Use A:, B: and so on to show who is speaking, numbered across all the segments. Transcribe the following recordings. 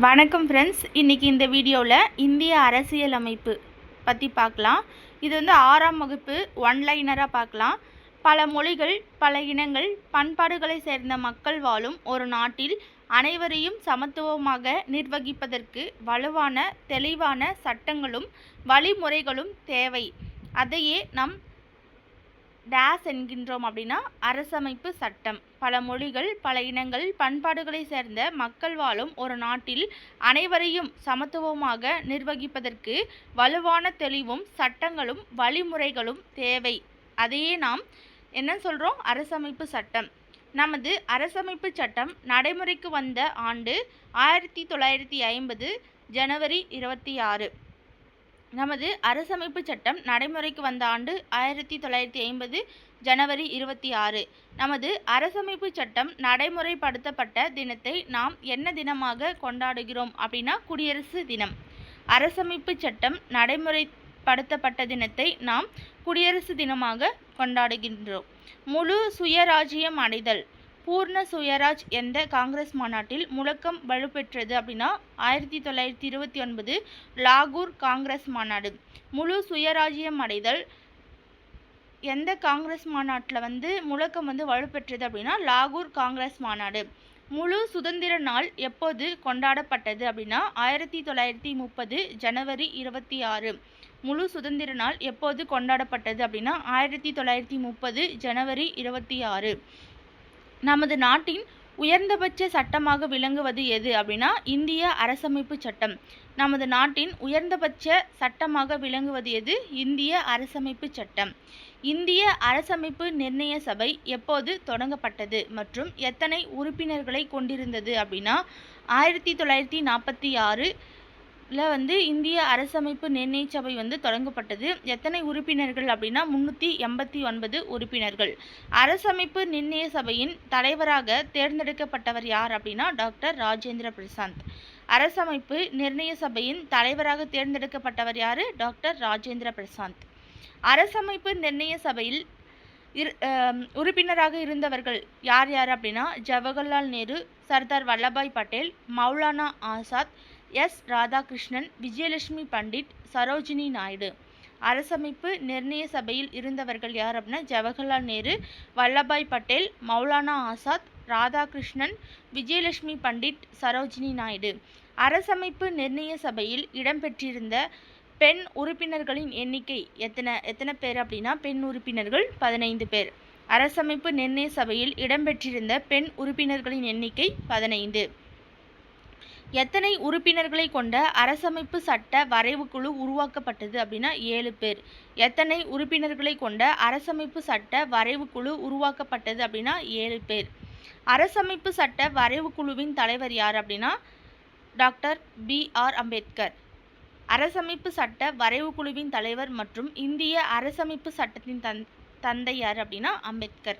A: வணக்கம் ஃப்ரெண்ட்ஸ். இன்றைக்கி இந்த வீடியோவில் இந்திய அரசியல் அமைப்பு பற்றி பார்க்கலாம். இது வந்து 6ஆம் வகுப்பு ஒன்லைனராக பார்க்கலாம். பல மொழிகள், பல இனங்கள், பண்பாடுகளை சேர்ந்த மக்கள் வாழும் ஒரு நாட்டில் அனைவரையும் சமத்துவமாக நிர்வகிப்பதற்கு வலுவான தெளிவான சட்டங்களும் வழிமுறைகளும் தேவை. அதையே நம் டேஸ் என்கின்றோம் அப்படின்னா அரசமைப்பு சட்டம். பல மொழிகள், பல இனங்கள், பண்பாடுகளை சேர்ந்த மக்கள் வாழும் ஒரு நாட்டில் அனைவரையும் சமத்துவமாக நிர்வகிப்பதற்கு வலுவான தெளிவும் சட்டங்களும் வழிமுறைகளும் தேவை. அதையே நாம் என்ன சொல்கிறோம்? அரசமைப்பு சட்டம். நமது அரசமைப்பு சட்டம் நடைமுறைக்கு வந்த ஆண்டு 1950 ஜனவரி 26. நமது அரசமைப்பு சட்டம் நடைமுறைக்கு வந்த ஆண்டு 1950 ஜனவரி 26. நமது அரசமைப்பு சட்டம் நடைமுறைப்படுத்தப்பட்ட தினத்தை நாம் என்ன தினமாக கொண்டாடுகிறோம் அப்படின்னா குடியரசு தினம். அரசமைப்பு சட்டம் நடைமுறைப்படுத்தப்பட்ட தினத்தை நாம் குடியரசு தினமாக கொண்டாடுகின்றோம். முழு சுயராஜ்யம் அடைதல். பூர்ண சுயராஜ் எந்த காங்கிரஸ் மாநாட்டில் முழக்கம் வலுப்பெற்றது அப்படின்னா 1929 லாகூர் காங்கிரஸ் மாநாடு. முழு சுயராஜ்யம் அடைதல் எந்த காங்கிரஸ் மாநாட்டில் முழக்கம் வலுப்பெற்றது அப்படின்னா லாகூர் காங்கிரஸ் மாநாடு. முழு சுதந்திர நாள் எப்போது கொண்டாடப்பட்டது அப்படின்னா 1930 ஜனவரி 26. முழு சுதந்திர நாள் எப்போது கொண்டாடப்பட்டது அப்படின்னா 1930 ஜனவரி 26. நமது நாட்டின் உயர்ந்தபட்ச சட்டமாக விளங்குவது எது அப்படின்னா இந்திய அரசமைப்பு சட்டம். நமது நாட்டின் உயர்ந்தபட்ச சட்டமாக விளங்குவது எது? இந்திய அரசமைப்பு சட்டம். இந்திய அரசமைப்பு நிர்ணய சபை எப்போது தொடங்கப்பட்டது மற்றும் எத்தனை உறுப்பினர்களை கொண்டிருந்தது அப்படின்னா 1946 இந்திய அரசமைப்பு நிர்ணய சபை தொடங்கப்பட்டது. எத்தனை உறுப்பினர்கள் அப்படின்னா 389 உறுப்பினர்கள். அரசமைப்பு நிர்ணய சபையின் தலைவராக தேர்ந்தெடுக்கப்பட்டவர் யார் அப்படின்னா டாக்டர் ராஜேந்திர பிரசாத். அரசமைப்பு நிர்ணய சபையின் தலைவராக தேர்ந்தெடுக்கப்பட்டவர் யார்? டாக்டர் ராஜேந்திர பிரசாத். அரசமைப்பு நிர்ணய சபையில் உறுப்பினராக இருந்தவர்கள் யார் யார் அப்படின்னா ஜவஹர்லால் நேரு, சர்தார் வல்லபாய் பட்டேல், மௌலானா ஆசாத், எஸ் ராதாகிருஷ்ணன், விஜயலட்சுமி பண்டிட், சரோஜினி நாயுடு. அரசமைப்பு நிர்ணய சபையில் இருந்தவர்கள் யார் அப்படின்னா ஜவஹர்லால் நேரு, வல்லபாய் பட்டேல், மௌலானா ஆசாத், ராதாகிருஷ்ணன், விஜயலட்சுமி பண்டிட், சரோஜினி நாயுடு. அரசமைப்பு நிர்ணய சபையில் இடம்பெற்றிருந்த பெண் உறுப்பினர்களின் எண்ணிக்கை எத்தனை பேர் அப்படின்னா பெண் உறுப்பினர்கள் 15 பேர். அரசமைப்பு நிர்ணய சபையில் இடம்பெற்றிருந்த பெண் உறுப்பினர்களின் எண்ணிக்கை 15. எத்தனை உறுப்பினர்களை கொண்ட அரசமைப்பு சட்ட வரைவு குழு உருவாக்கப்பட்டது அப்படின்னா 7 பேர். எத்தனை உறுப்பினர்களை கொண்ட அரசமைப்பு சட்ட வரைவு குழு உருவாக்கப்பட்டது அப்படின்னா 7 பேர். அரசமைப்பு சட்ட வரைவு குழுவின் தலைவர் யார் அப்படின்னா டாக்டர் B.R. அம்பேத்கர். அரசமைப்பு சட்ட வரைவு குழுவின் தலைவர் மற்றும் இந்திய அரசமைப்பு சட்டத்தின் தந்தை யார் அப்படின்னா அம்பேத்கர்.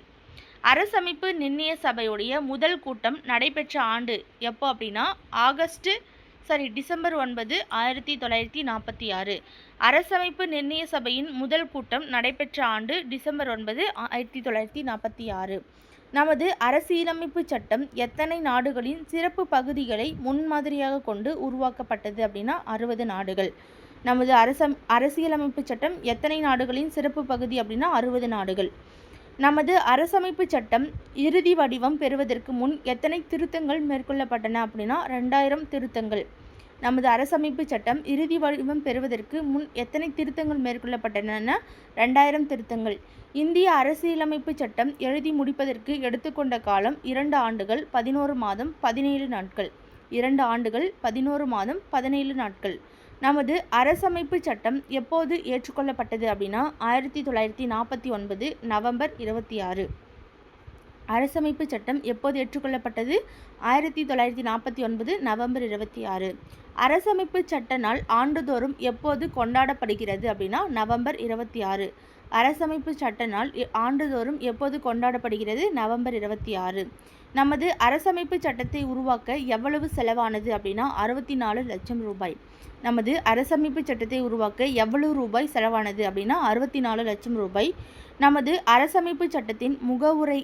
A: அரசமைப்பு நிர்ணய சபையுடைய முதல் கூட்டம் நடைபெற்ற ஆண்டு எப்போ அப்படின்னா டிசம்பர் 9 1946. அரசமைப்பு நிர்ணய சபையின் முதல் கூட்டம் நடைபெற்ற ஆண்டு டிசம்பர் 9 1946. நமது அரசியலமைப்பு சட்டம் எத்தனை நாடுகளின் சிறப்பு பகுதிகளை முன்மாதிரியாக கொண்டு உருவாக்கப்பட்டது அப்படின்னா 60 நாடுகள். நமது அரசியலமைப்பு சட்டம் எத்தனை நாடுகளின் சிறப்பு பகுதி அப்படின்னா 60 நாடுகள். நமது அரசமைப்பு சட்டம் இறுதி வடிவம் பெறுவதற்கு முன் எத்தனை திருத்தங்கள் மேற்கொள்ளப்பட்டன அப்படின்னா 2000 திருத்தங்கள். நமது அரசமைப்பு சட்டம் இறுதி வடிவம் பெறுவதற்கு முன் எத்தனை திருத்தங்கள் மேற்கொள்ளப்பட்டன? 2000 திருத்தங்கள். இந்திய அரசியலமைப்பு சட்டம் எழுதி முடிப்பதற்கு எடுத்துக்கொண்ட காலம் 2 ஆண்டுகள் 11 மாதம் 17 நாட்கள். 2 ஆண்டுகள் 11 மாதம் 17 நாட்கள். நமது அரசமைப்பு சட்டம் எப்போது ஏற்றுக்கொள்ளப்பட்டது அப்படின்னா 1949 நவம்பர் 26. அரசமைப்பு சட்டம் எப்போது ஏற்றுக்கொள்ளப்பட்டது? 1949 நவம்பர் 26. அரசமைப்பு சட்ட நாள் ஆண்டுதோறும் எப்போது கொண்டாடப்படுகிறது அப்படின்னா நவம்பர் 26. அரசமைப்பு சட்ட நாள் ஆண்டுதோறும் எப்போது கொண்டாடப்படுகிறது? நவம்பர் 26. நமது அரசமைப்பு சட்டத்தை உருவாக்க எவ்வளவு செலவானது அப்படின்னா 64 லட்சம் ரூபாய். நமது அரசமைப்பு சட்டத்தை உருவாக்க எவ்வளவு ரூபாய் செலவானது அப்படின்னா 64 லட்சம் ரூபாய். நமது அரசமைப்பு சட்டத்தின் முகவுரை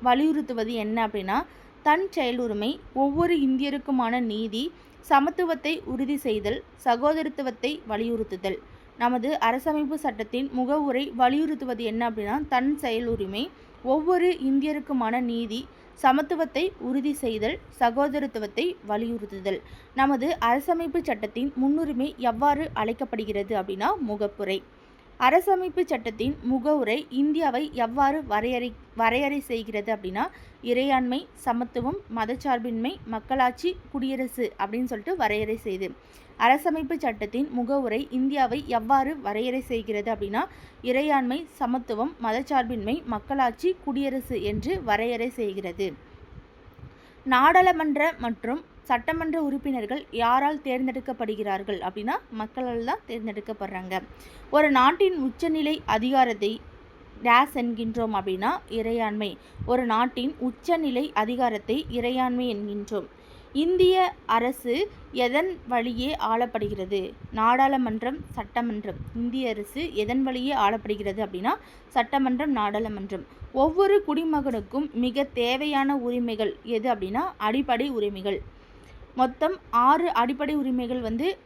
A: வலியுறுத்துவது என்ன அப்படின்னா தன் செயலுரிமை, ஒவ்வொரு இந்தியருக்குமான நீதி, சமத்துவத்தை உறுதி செய்தல், சகோதரத்துவத்தை வலியுறுத்துதல். நமது அரசமைப்பு சட்டத்தின் முகவுரை வலியுறுத்துவது என்ன அப்படின்னா, தன் செயலுரிமை, ஒவ்வொரு இந்தியருக்குமான நீதி, சமத்துவத்தை உறுதி செய்தல், சகோதரத்துவத்தை வலியுறுத்துதல். நமது அரசமைப்பு சட்டத்தின் முன்னுரிமை எவ்வாறு அழைக்கப்படுகிறது அப்படின்னா முகப்புரை. அரசமைப்பு சட்டத்தின் முகவுரை இந்தியாவை எவ்வாறு வரையறை செய்கிறது அப்படின்னா, இறையாண்மை, சமத்துவம், மதச்சார்பின்மை, மக்களாட்சி, குடியரசு அப்படின்னு சொல்லிட்டு வரையறை செய்து. அரசமைப்பு சட்டத்தின் முகவுரை இந்தியாவை எவ்வாறு வரையறை செய்கிறது அப்படின்னா, இறையாண்மை, சமத்துவம், மதச்சார்பின்மை, மக்களாட்சி, குடியரசு என்று வரையறை செய்கிறது. நாடாளுமன்ற மற்றும் சட்டமன்ற உறுப்பினர்கள் யாரால் தேர்ந்தெடுக்கப்படுகிறார்கள் அப்படின்னா, மக்களால் தான் தேர்ந்தெடுக்கப்படுறாங்க. ஒரு நாட்டின் உச்சநிலை அதிகாரத்தை டேஸ் என்கின்றோம் அப்படின்னா இறையாண்மை. ஒரு நாட்டின் உச்சநிலை அதிகாரத்தை இறையாண்மை என்கின்றோம். இந்திய அரசு எதன் வழியே ஆளப்படுகிறது? நாடாளுமன்றம், சட்டமன்றம். இந்திய அரசு எதன் வழியே ஆளப்படுகிறது அப்படின்னா சட்டமன்றம், நாடாளுமன்றம். ஒவ்வொரு குடிமகனுக்கும் மிக தேவையான உரிமைகள் எது அப்படின்னா அடிப்படை உரிமைகள். மொத்தம் 6 அடிப்படை உரிமைகள்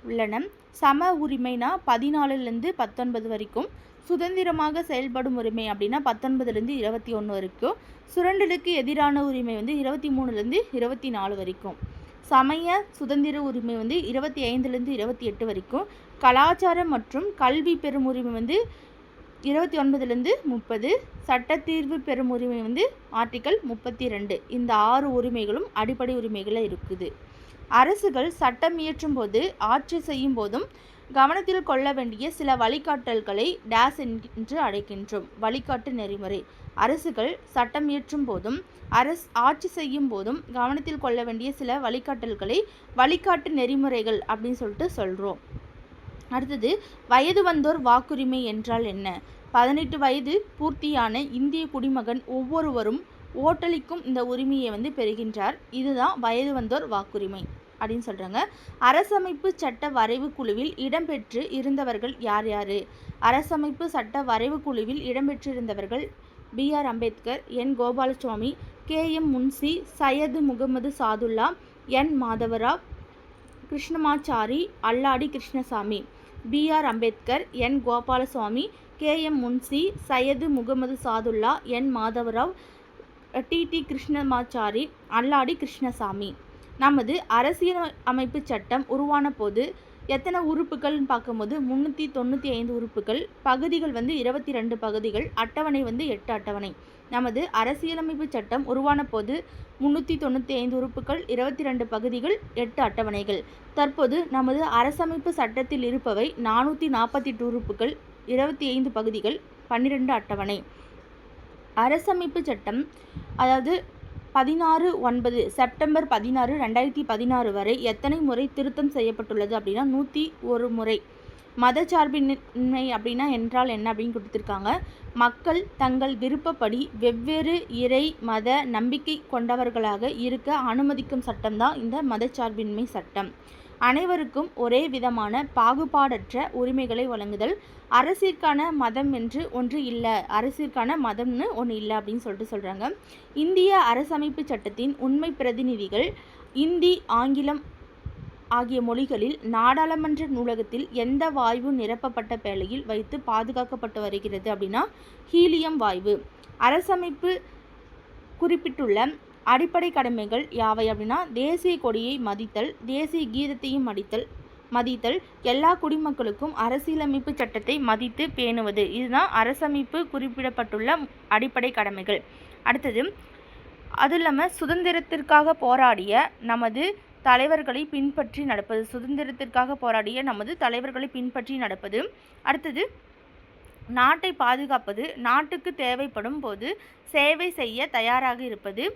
A: உள்ளன. சம உரிமைனா 14லேருந்து 19 வரைக்கும். சுதந்திரமாக செயல்படும் உரிமை அப்படின்னா 19லேருந்து 21 வரைக்கும். சுரண்டலுக்கு எதிரான உரிமை 23லேருந்து 24 வரைக்கும். சமய சுதந்திர உரிமை 25லேருந்து 28 வரைக்கும். கலாச்சாரம் மற்றும் கல்வி பெறும் உரிமை 29லேருந்து 30. சட்டத்தீர்வு பெறும் உரிமை ஆர்டிக்கல் 32. இந்த 6 உரிமைகளும் அடிப்படை உரிமைகளாக இருக்குது. அரசுகள் சட்டம் இயற்றும் போது, ஆட்சி செய்யும் போதும் கவனத்தில் கொள்ள வேண்டிய சில வழிகாட்டல்களை டேஸ் என்று அழைக்கின்றோம். வழிகாட்டு நெறிமுறை. அரசுகள் சட்டம் இயற்றும் போதும், ஆட்சி செய்யும் போதும் கவனத்தில் கொள்ள வேண்டிய சில வழிகாட்டல்களை வழிகாட்டு நெறிமுறைகள் அப்படின்னு சொல்லிட்டு சொல்கிறோம். அடுத்தது, வயது வந்தோர் வாக்குரிமை என்றால் என்ன? 18 வயது பூர்த்தியான இந்திய குடிமகன் ஒவ்வொருவரும் ஓட்டளிக்கும் இந்த உரிமையை பெறுகின்றார். இதுதான் வயது வந்தோர் வாக்குரிமை அப்படின்னு சொல்கிறாங்க. அரசமைப்பு சட்ட வரைவு குழுவில் இடம்பெற்று இருந்தவர்கள் யார் யார்? அரசமைப்பு சட்ட வரைவு குழுவில் இடம்பெற்றிருந்தவர்கள் B.R. Ambedkar, N. Gopalaswamy, K.M. Munshi, Syed Mohammed Sadullah, N. Madhavrao, Krishnamachari, அல்லாடி Krishnasamy. B.R. Ambedkar, N. Gopalaswamy, K.M. Munshi, Syed Mohammed Sadullah, N. Madhavrao, T.T. Krishnamachari, அல்லாடி கிருஷ்ணசாமி. நமது அரசியல் அமைப்பு சட்டம் உருவான போது எத்தனை உறுப்புகள்னு பார்க்கும்போது 395 உறுப்புகள். பகுதிகள் 22 பகுதிகள். அட்டவணை 8 அட்டவணை. நமது அரசியலமைப்பு சட்டம் உருவான போது 395 உறுப்புகள், 22 பகுதிகள், 8 அட்டவணைகள். தற்போது நமது அரசமைப்பு சட்டத்தில் இருப்பவை 448 உறுப்புகள், 25 பகுதிகள், 12 அட்டவணை. அரசமைப்பு சட்டம் அதாவது 16/9 செப்டம்பர் 16, 2016 வரை எத்தனை முறை திருத்தம் செய்யப்பட்டுள்ளது அப்படின்னா 101 முறை. மதச்சார்பின்மை அப்படின்னா என்றால் என்ன அப்படின்னு கொடுத்துருக்காங்க. மக்கள் தங்கள் விருப்பப்படி வெவ்வேறு இறை மத நம்பிக்கை கொண்டவர்களாக இருக்க அனுமதிக்கும் சட்டம்தான் இந்த மதச்சார்பின்மை சட்டம். அனைவருக்கும் ஒரே விதமான பாகுபாடற்ற உரிமைகளை வழங்குதல். அரசிற்கான மதம் என்று ஒன்று இல்லை, அரசிற்கான மதம்னு ஒன்று இல்லை அப்படின்னு சொல்கிறாங்க. இந்திய அரசமைப்பு சட்டத்தின் உண்மை பிரதிநிதிகள் இந்தி, ஆங்கிலம் ஆகிய மொழிகளில் நாடாளுமன்ற நூலகத்தில் எந்த வாயு நிரப்பப்பட்ட பேழையில் வைத்து பாதுகாக்கப்பட்டு வருகிறது அப்படின்னா ஹீலியம் வாயு. அரசமைப்பு குறிப்பிட்டுள்ள அடிப்படை கடமைகள் யாவை அப்படின்னா தேசிய கொடியை மதித்தல், தேசிய கீதத்தையும் மதித்தல், எல்லா குடிமக்களுக்கும் அரசியலமைப்பு சட்டத்தை மதித்து பேணுவது. இதுதான் அரசமைப்பு குறிப்பிடப்பட்டுள்ள அடிப்படை கடமைகள். அடுத்தது, அது இல்லாமல் சுதந்திரத்திற்காக போராடிய நமது தலைவர்களை பின்பற்றி நடப்பது. சுதந்திரத்திற்காக போராடிய நமது தலைவர்களை பின்பற்றி நடப்பது. அடுத்தது, நாட்டை பாதுகாப்பது. நாட்டுக்கு தேவைப்படும் போது சேவை செய்ய தயாராக இருப்பது.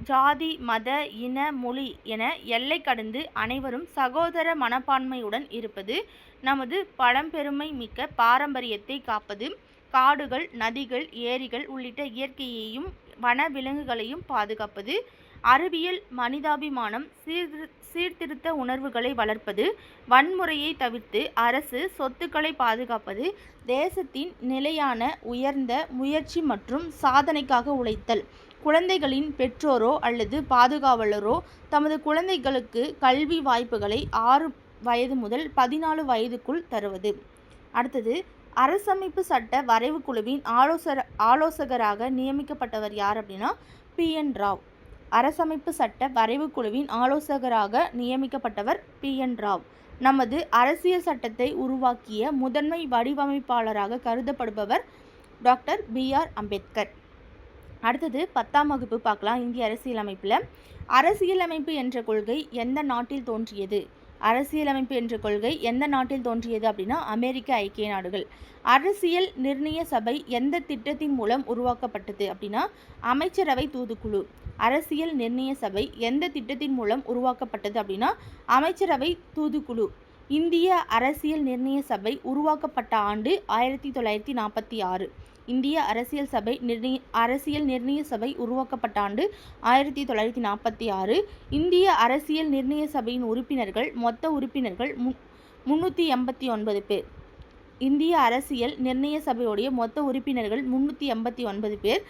A: ஜாதி, மத, இன, மொழி என எல்லை கடந்து அனைவரும் சகோதர மனப்பான்மையுடன் இருப்பது. நமது பழம்பெருமை மிக்க பாரம்பரியத்தை காப்பது. காடுகள், நதிகள், ஏரிகள் உள்ளிட்ட இயற்கையையும் வன விலங்குகளையும் பாதுகாப்பது. அறிவியல், மனிதாபிமானம், சீர்திருத்த உணர்வுகளை வளர்ப்பது. வன்முறையை தவிர்த்து அரசு சொத்துக்களை பாதுகாப்பது. தேசத்தின் நிலையான உயர்ந்த முயற்சி மற்றும் சாதனைக்காக உழைத்தல். குழந்தைகளின் பெற்றோரோ அல்லது பாதுகாவலரோ தமது குழந்தைகளுக்கு கல்வி வாய்ப்புகளை 6 வயது முதல் 14 வயதுக்குள் தருவது. அடுத்தது, அரசமைப்பு சட்ட வரைவு குழுவின் ஆலோசகராக நியமிக்கப்பட்டவர் யார் அப்படின்னா PN ராவ். அரசமைப்பு சட்ட வரைவு குழுவின் ஆலோசகராக நியமிக்கப்பட்டவர் PN ராவ். நமது அரசியல் சட்டத்தை உருவாக்கிய முதன்மை வடிவமைப்பாளராக கருதப்படுபவர் டாக்டர் BR அம்பேத்கர். அடுத்தது 10ஆம் வகுப்பு பார்க்கலாம். இந்திய அரசியலமைப்பில் அரசியலமைப்பு என்ற கொள்கை எந்த நாட்டில் தோன்றியது? அரசியலமைப்பு என்ற கொள்கை எந்த நாட்டில் தோன்றியது அப்படின்னா அமெரிக்க ஐக்கிய நாடுகள். அரசியல் நிர்ணய சபை எந்த திட்டத்தின் மூலம் உருவாக்கப்பட்டது அப்படின்னா அமைச்சரவை தூதுக்குழு. அரசியல் நிர்ணய சபை எந்த திட்டத்தின் மூலம் உருவாக்கப்பட்டது அப்படின்னா அமைச்சரவை தூதுக்குழு. இந்திய அரசியல் நிர்ணய சபை உருவாக்கப்பட்ட ஆண்டு 1946. இந்திய அரசியல் நிர்ணய சபை உருவாக்கப்பட்ட ஆண்டு 1946. இந்திய அரசியல் நிர்ணய சபையின் உறுப்பினர்கள் மொத்த உறுப்பினர்கள் 389 பேர். இந்திய அரசியல் நிர்ணய சபையுடைய மொத்த உறுப்பினர்கள் 389 பேர்.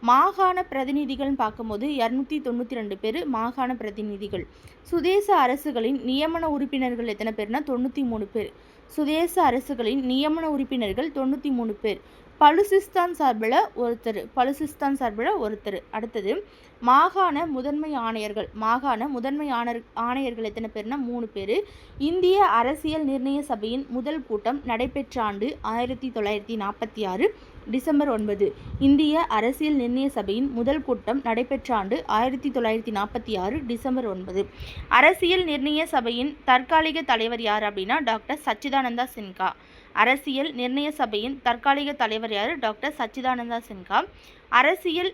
A: மாகாண பிரதிநிதிகள்னு பார்க்கும்போது 292 பேர் மாகாண பிரதிநிதிகள். சுதேச அரசுகளின் நியமன உறுப்பினர்கள் எத்தனை பேர்னா 93 பேர். சுதேச அரசுகளின் நியமன உறுப்பினர்கள் 93 பேர். பலுசிஸ்தான் சார்பில் ஒருத்தர். அடுத்தது, மாகாண முதன்மை ஆணையர்கள். ஆணையர்கள் எத்தனை பேர்னா 3 பேர். இந்திய அரசியல் நிர்ணய சபையின் முதல் கூட்டம் நடைபெற்ற ஆண்டு 1946 டிசம்பர் 9. இந்திய அரசியல் நிர்ணய சபையின் முதல் கூட்டம் நடைபெற்ற ஆண்டு 1946 டிசம்பர் 9. அரசியல் நிர்ணய சபையின் தற்காலிக தலைவர் யார் அப்படின்னா டாக்டர் சச்சிதானந்தா சின்ஹா. அரசியல் நிர்ணய சபையின் தற்காலிக தலைவர் யார்? டாக்டர் சச்சிதானந்தா சின்ஹா. அரசியல்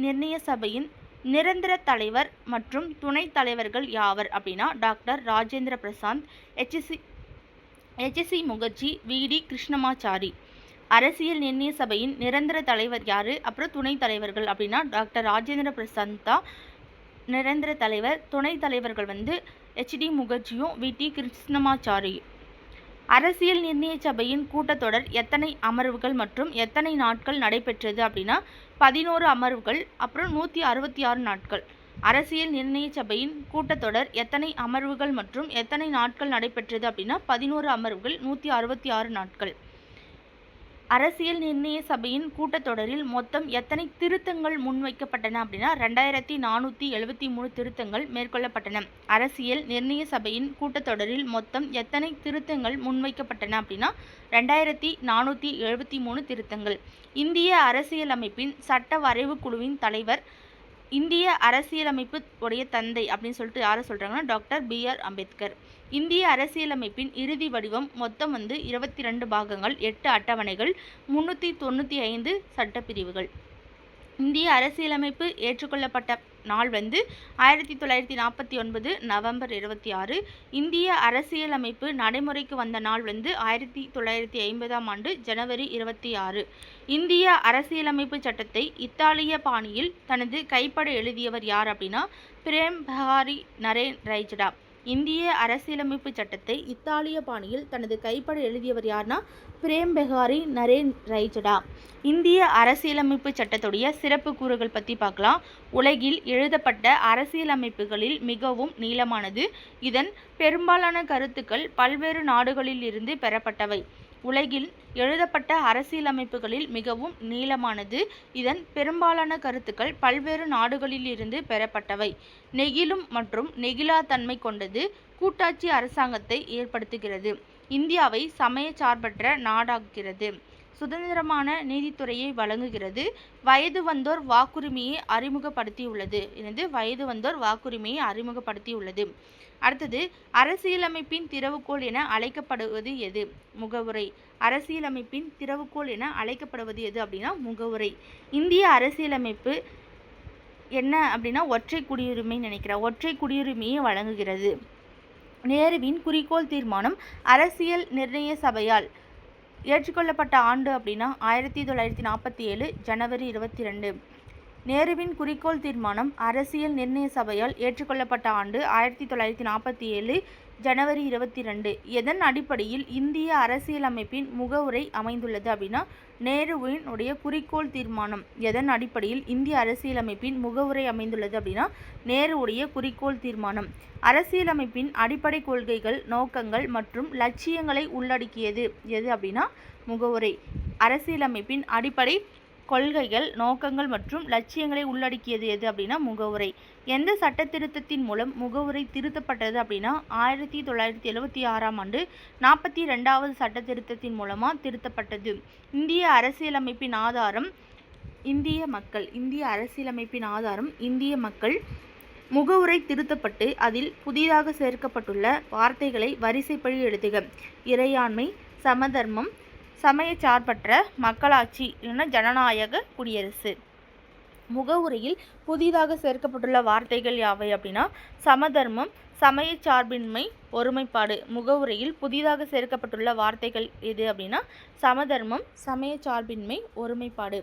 A: நிர்ணய சபையின் நிரந்தர தலைவர் மற்றும் துணைத் தலைவர்கள் யாவர் அப்படின்னா doctor Rajendra Prasad, HC Mukherjee, VD Krishnamachari. அரசியல் நிர்ணய சபையின் நிரந்தர தலைவர் யார், அப்புறம் துணைத் தலைவர்கள் அப்படின்னா டாக்டர் ராஜேந்திர பிரசாத் தான் நிரந்தர தலைவர். துணைத் தலைவர்கள் HD முகர்ஜியும் VT கிருஷ்ணமாச்சாரி. அரசியல் நிர்ணய சபையின் கூட்டத்தொடர் எத்தனை அமர்வுகள் மற்றும் எத்தனை நாட்கள் நடைபெற்றது அப்படின்னா 11 அமர்வுகள், அப்புறம் 166 நாட்கள். அரசியல் நிர்ணய சபையின் கூட்டத்தொடர் எத்தனை அமர்வுகள் மற்றும் எத்தனை நாட்கள் நடைபெற்றது அப்படின்னா 11 அமர்வுகள், 166 நாட்கள். அரசியல் நிர்ணய சபையின் கூட்டத்தொடரில் மொத்தம் எத்தனை திருத்தங்கள் முன்வைக்கப்பட்டன அப்படின்னா 2473 திருத்தங்கள் மேற்கொள்ளப்பட்டன. அரசியல் நிர்ணய சபையின் கூட்டத்தொடரில் மொத்தம் எத்தனை திருத்தங்கள் முன்வைக்கப்பட்டன அப்படின்னா 2473 திருத்தங்கள். இந்திய அரசியலமைப்பின் சட்ட வரைவு குழுவின் தலைவர் இந்திய அரசியலமைப்பு உடைய தந்தை அப்படின்னு சொல்லிட்டு யாரை சொல்கிறாங்கன்னா டாக்டர் BR அம்பேத்கர். இந்திய அரசியலமைப்பின் இறுதி வடிவம் மொத்தம் 22 பாகங்கள், 8 அட்டவணைகள், 395 சட்டப்பிரிவுகள். இந்திய அரசியலமைப்பு ஏற்றுக்கொள்ளப்பட்ட நாள் 1949 நவம்பர் 26. இந்திய அரசியலமைப்பு நடைமுறைக்கு வந்த நாள் 1950ஆம் ஆண்டு ஜனவரி 26. இந்திய அரசியலமைப்பு சட்டத்தை இத்தாலிய பாணியில் தனது கைப்பட எழுதியவர் யார் அப்படின்னா பிரேம் பெஹாரி நரேன் ரைஜடா. இந்திய அரசியலமைப்பு சட்டத்தை இத்தாலிய பாணியில் தனது கைப்பட எழுதியவர் யார்னா பிரேம் பெஹாரி நரேன் ரைஜடா. இந்திய அரசியலமைப்பு சட்டத்துடைய சிறப்பு கூறுகள் பற்றி பார்க்கலாம். உலகில் எழுதப்பட்ட அரசியலமைப்புகளில் மிகவும் நீளமானது. இதன் பெரும்பாலான கருத்துக்கள் பல்வேறு நாடுகளில் இருந்து பெறப்பட்டவை. உலகில் எழுதப்பட்ட அரசியலமைப்புகளில் மிகவும் நீளமானது. இதன் பெரும்பாலான கருத்துக்கள் பல்வேறு நாடுகளில் இருந்து பெறப்பட்டவை. நெகிழும் மற்றும் நெகிழா தன்மை கொண்டது. கூட்டாட்சி அரசாங்கத்தை ஏற்படுத்துகிறது. இந்தியாவை சமய சார்பற்ற நாடாக்குகிறது. சுதந்திரமான நீதித்துறையை வழங்குகிறது. வயது வந்தோர் வாக்குரிமையை அறிமுகப்படுத்தியுள்ளது. அடுத்தது, அரசியலமைப்பின் திறவுகோல் என அழைக்கப்படுவது எது? முகவுரை. அரசியலமைப்பின் திறவுகோல் என அழைக்கப்படுவது எது அப்படின்னா முகவுரை. இந்திய அரசியலமைப்பு என்ன அப்படின்னா ஒற்றை குடியுரிமையை வழங்குகிறது. நேருவின் குறிக்கோள் தீர்மானம் அரசியல் நிர்ணய சபையால் ஏற்றுக்கொள்ளப்பட்ட ஆண்டு அப்படின்னா 1947 ஜனவரி 22. நேருவின் குறிக்கோள் தீர்மானம் அரசியல் நிர்ணய சபையால் ஏற்றுக்கொள்ளப்பட்ட ஆண்டு 1947 ஜனவரி 22. எதன் அடிப்படையில் இந்திய அரசியலமைப்பின் முகவுரை அமைந்துள்ளது அப்படின்னா நேருவின் உடைய குறிக்கோள் தீர்மானம் எதன் அடிப்படையில் இந்திய அரசியலமைப்பின் முகவுரை அமைந்துள்ளது அப்படின்னா நேருவுடைய குறிக்கோள் தீர்மானம் அரசியலமைப்பின் அடிப்படை கொள்கைகள், நோக்கங்கள் மற்றும் லட்சியங்களை உள்ளடக்கியது எது அப்படின்னா முகவுரை. அரசியலமைப்பின் அடிப்படை கொள்கைகள், நோக்கங்கள் மற்றும் லட்சியங்களை உள்ளடக்கியது எது அப்படின்னா முகவுரை. எந்த சட்ட திருத்தத்தின் மூலம் முகவுரை திருத்தப்பட்டது அப்படின்னா 1976ஆம் ஆண்டு 42வது சட்ட திருத்தத்தின் மூலமாக திருத்தப்பட்டது. இந்திய அரசியலமைப்பின் ஆதாரம் இந்திய மக்கள். இந்திய அரசியலமைப்பின் ஆதாரம் இந்திய மக்கள். முகவுரை திருத்தப்பட்டு அதில் புதிதாக சேர்க்கப்பட்டுள்ள வார்த்தைகளை வரிசைப்படி எழுதுக. இறையாண்மை, சமதர்மம், சமயச்சார்பற்ற மக்களாட்சி இல்லைன்னா ஜனநாயக குடியரசு. முகவுரையில் புதிதாக சேர்க்கப்பட்டுள்ள வார்த்தைகள் யாவை அப்படின்னா சமதர்மம், சமயச்சார்பின்மை, ஒருமைப்பாடு. முகவுரையில் புதிதாக சேர்க்கப்பட்டுள்ள வார்த்தைகள் எது அப்படின்னா சமதர்மம், சமயச்சார்பின்மை, ஒருமைப்பாடு.